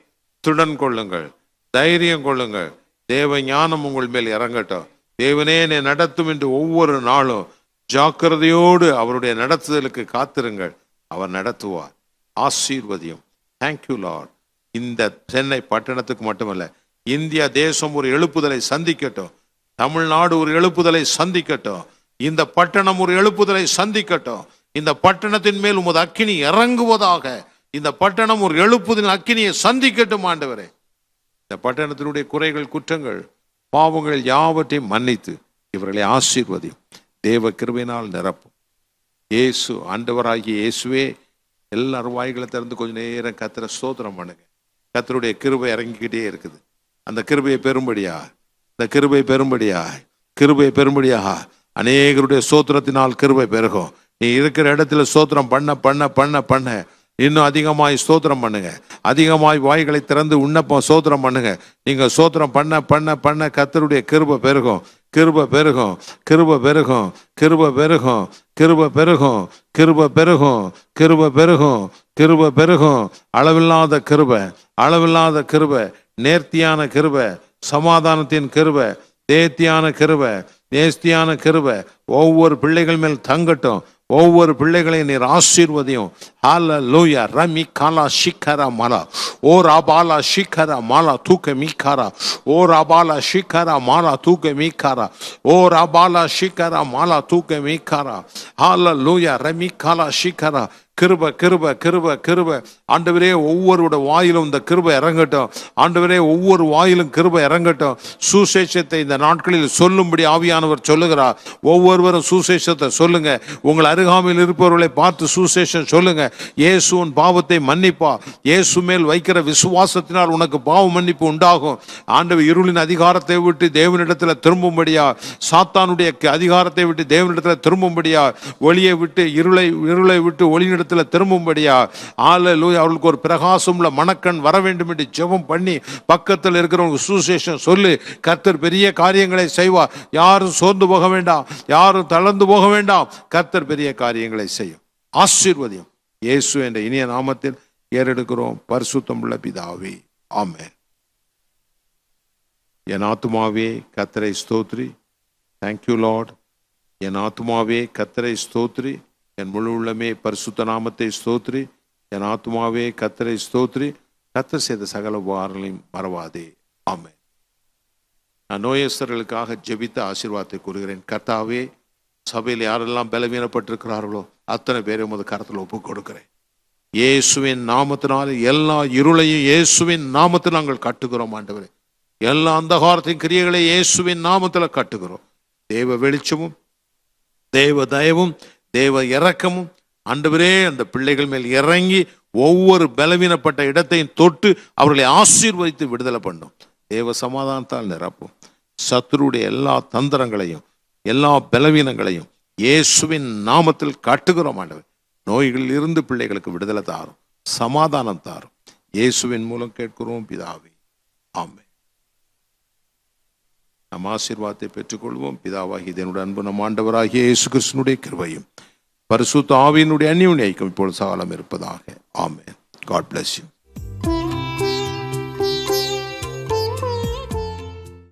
துடன் கொள்ளுங்கள், தைரியம் கொள்ளுங்கள். தேவ ஞானம் உங்கள் மேல் இறங்கட்டும். தேவனே என்னை நடத்தும் என்று ஒவ்வொரு நாளும் ஜாக்கிரதையோடு அவருடைய நடத்துதலுக்கு காத்திருங்கள். அவர் நடத்துவார். ஆசீர்வதியும். Thank you Lord. இந்த சென்னை பட்டணத்துக்கு மட்டுமல்ல, இந்தியா தேசம் ஒரு எழுப்புதலை சந்திக்கட்டும். தமிழ்நாடு ஒரு எழுப்புதலை சந்திக்கட்டும். இந்த பட்டணம் ஒரு எழுப்புதலை சந்திக்கட்டும். இந்த பட்டணத்தின் மேல் உமது அக்கினி இறங்குவதாக. இந்த பட்டணம் ஒரு எழுப்புதலின் அக்கினியை சந்திக்கட்டும் ஆண்டவரே. இந்த பட்டணத்தினுடைய குறைகள், குற்றங்கள், பாவங்கள் யாவற்றையும் மன்னித்து இவர்களை ஆசீர்வதியும். தேவ கிருபையினால் நிரப்பும். இயேசு ஆண்டவராகிய இயேசுவே, எல்லாரும் வாய்களை திறந்து கொஞ்சம் நேரம் கர்த்தரை ஸ்தோத்திரம் பண்ணுங்க. கர்த்தருடைய கிருபை இறங்கிக்கிட்டே இருக்குது. அந்த கிருபையை பெரும்படியா அநேகருடைய ஸ்தோத்திரத்தினால் கிருபை பெருகும். நீ இருக்கிற இடத்துல ஸ்தோத்திரம் பண்ண பண்ண பண்ண பண்ண இன்னும் அதிகமாய் ஸ்தோத்திரம் பண்ணுங்க. அதிகமாய் வாய்களை திறந்து உன்னப்பம் ஸ்தோத்திரம் பண்ணுங்க. நீங்க ஸ்தோத்திரம் பண்ண பண்ண பண்ண கர்த்தருடைய கிருபை பெருகும், கிருபை பெருகும், கிருபை பெருகும், கிருபை பெருகும், கிருபை பெருகும், கிருபை பெருகும், கிருபை பெருகும், கிருபை பெருகும். அளவில்லாத கிருபை, அளவில்லாத கிருபை, நேர்த்தியான கிருபை, சமாதானத்தின் கிருபை, தேத்தியான கிருபை, நேஸ்தியான கிருபை ஒவ்வொரு பிள்ளைகள் மேல் தங்கட்டும். ஒவ்வொரு பிள்ளைகளையும் நீர் ஆசீர்வதியும். ஹல்லேலூயா. ரமி காலா ஷிகரா மாலா, ஓ ராபாலா ஷிகரா மாலா தூக்க மீகாரா, ஓ ராபாலா ஷிகரா மாலா தூக்க மீகாரா, ஓ ராபாலா ஷிகரா மாலா தூக்க மீகாரா. ஹல்லேலூயா. ரமி காலா ஷிகரா. கிருபை கிருபை கிருபை கிருபை. ஆண்டவரே, ஒவ்வொருவரோட வாயிலும் இந்த கிருபை இறங்கட்டும். ஆண்டவரே, ஒவ்வொரு வாயிலும் கிருபை இறங்கட்டும். சுசேஷத்தை இந்த நாட்களில் சொல்லும்படி ஆவியானவர் சொல்லுகிறார். ஒவ்வொருவரும் சுசேஷத்தை சொல்லுங்க. உங்கள் அருகாமையில் இருப்பவர்களை பார்த்து சுசேஷம் சொல்லுங்க. இயேசுவின் பாவத்தை மன்னிப்பா. இயேசு மேல் வைக்கிற விசுவாசத்தினால் உனக்கு பாவ மன்னிப்பு உண்டாகும். ஆண்டவர் இருளின் அதிகாரத்தை விட்டு தேவனிடத்தில் திரும்பும்படியா, சாத்தானுடைய அதிகாரத்தை விட்டு தேவனிடத்தில் திரும்பும்படியா, ஒளியை விட்டு இருளை விட்டு ஒளியிடத்தில் திரும்பும்படியா, ஹல்லேலூயா, அவர்களுக்கு ஒரு பிரகாசம் உள்ள மனக்கண் வர வேண்டும் என்று ஜெபம் பண்ணி பக்கத்தில் இருக்கிறவங்க சுசேஷம் சொல்லு. கர்த்தர் பெரிய காரியங்களை செய்வார். யாரும் சோர்ந்து போக வேண்டாம், யாரும் தளர்ந்து போக வேண்டாம். கர்த்தர் பெரிய காரியங்களை செய்யும். ஆசீர்வதியும். இயேசு என்ற இனிய நாமத்தில் ஏறெடுக்கிறோம் பரிசுத்தமுள்ள பிதாவே, ஆமென். என் ஆத்துமாவே கர்த்தரை ஸ்தோத்ரி. Thank you Lord. என் ஆத்துமாவே கர்த்தரை ஸ்தோத்ரி. என் முழு உள்ளமே பரிசுத்த நாமத்தை ஸ்தோத்ரி. என் ஆத்துமாவே கர்த்தரை ஸ்தோத்ரி. கர்த்தர் செய்த சகல உபகாரங்களையும் மறவாதே, ஆமென். நான் நோயஸ்தர்களுக்காக ஜெபித்த ஆசீர்வாதத்தை கூறுகிறேன். கர்த்தாவே, சபையில் யாரெல்லாம் பலவீனப்பட்டிருக்கிறார்களோ அத்தனை பேரை உமது கரத்தில் ஒப்புக் கொடுக்கிறேன். இயேசுவின் நாமத்தினால் எல்லா இருளையும் இயேசுவின் நாமத்தில் நாங்கள் கட்டுகிறோம் ஆண்டவரே. எல்லா அந்தகாரத்தின் கிரியைகளை இயேசுவின் நாமத்தில் கட்டுகிறோம். தேவ வெளிச்சமும் தேவ தயவும் தேவ இரக்கமும் ஆண்டவரே அந்த பிள்ளைகள் மேல் இறங்கி ஒவ்வொரு பலவீனப்பட்ட இடத்தையும் தொட்டு அவர்களை ஆசீர்வதித்து விடுதலை பண்ணும். தேவ சமாதானத்தால் நிரப்பும். சத்துருடைய எல்லா தந்திரங்களையும் எல்லா பலவீனங்களையும் இயேசுவின் நாமத்தில் காட்டுகிறோம் ஆண்டவர். நோய்களில் இருந்து பிள்ளைகளுக்கு விடுதலை தாரும், சமாதானம் தாரும். இயேசுவின் மூலம் கேட்கிறோம் பிதாவே, ஆமென். நம் ஆசீர்வாதத்தை பெற்றுக்கொள்வோம். பிதாவாகிய தேவனுடைய அன்பு, நம் ஆண்டவராகிய இயேசு கிறிஸ்துவினுடைய கிருபையும் பரிசுத்த ஆவியினுடைய அந்யோன்ய ஐக்கியம் இப்பொழுது சகலம் இருப்பதாக. ஆமென். God bless you.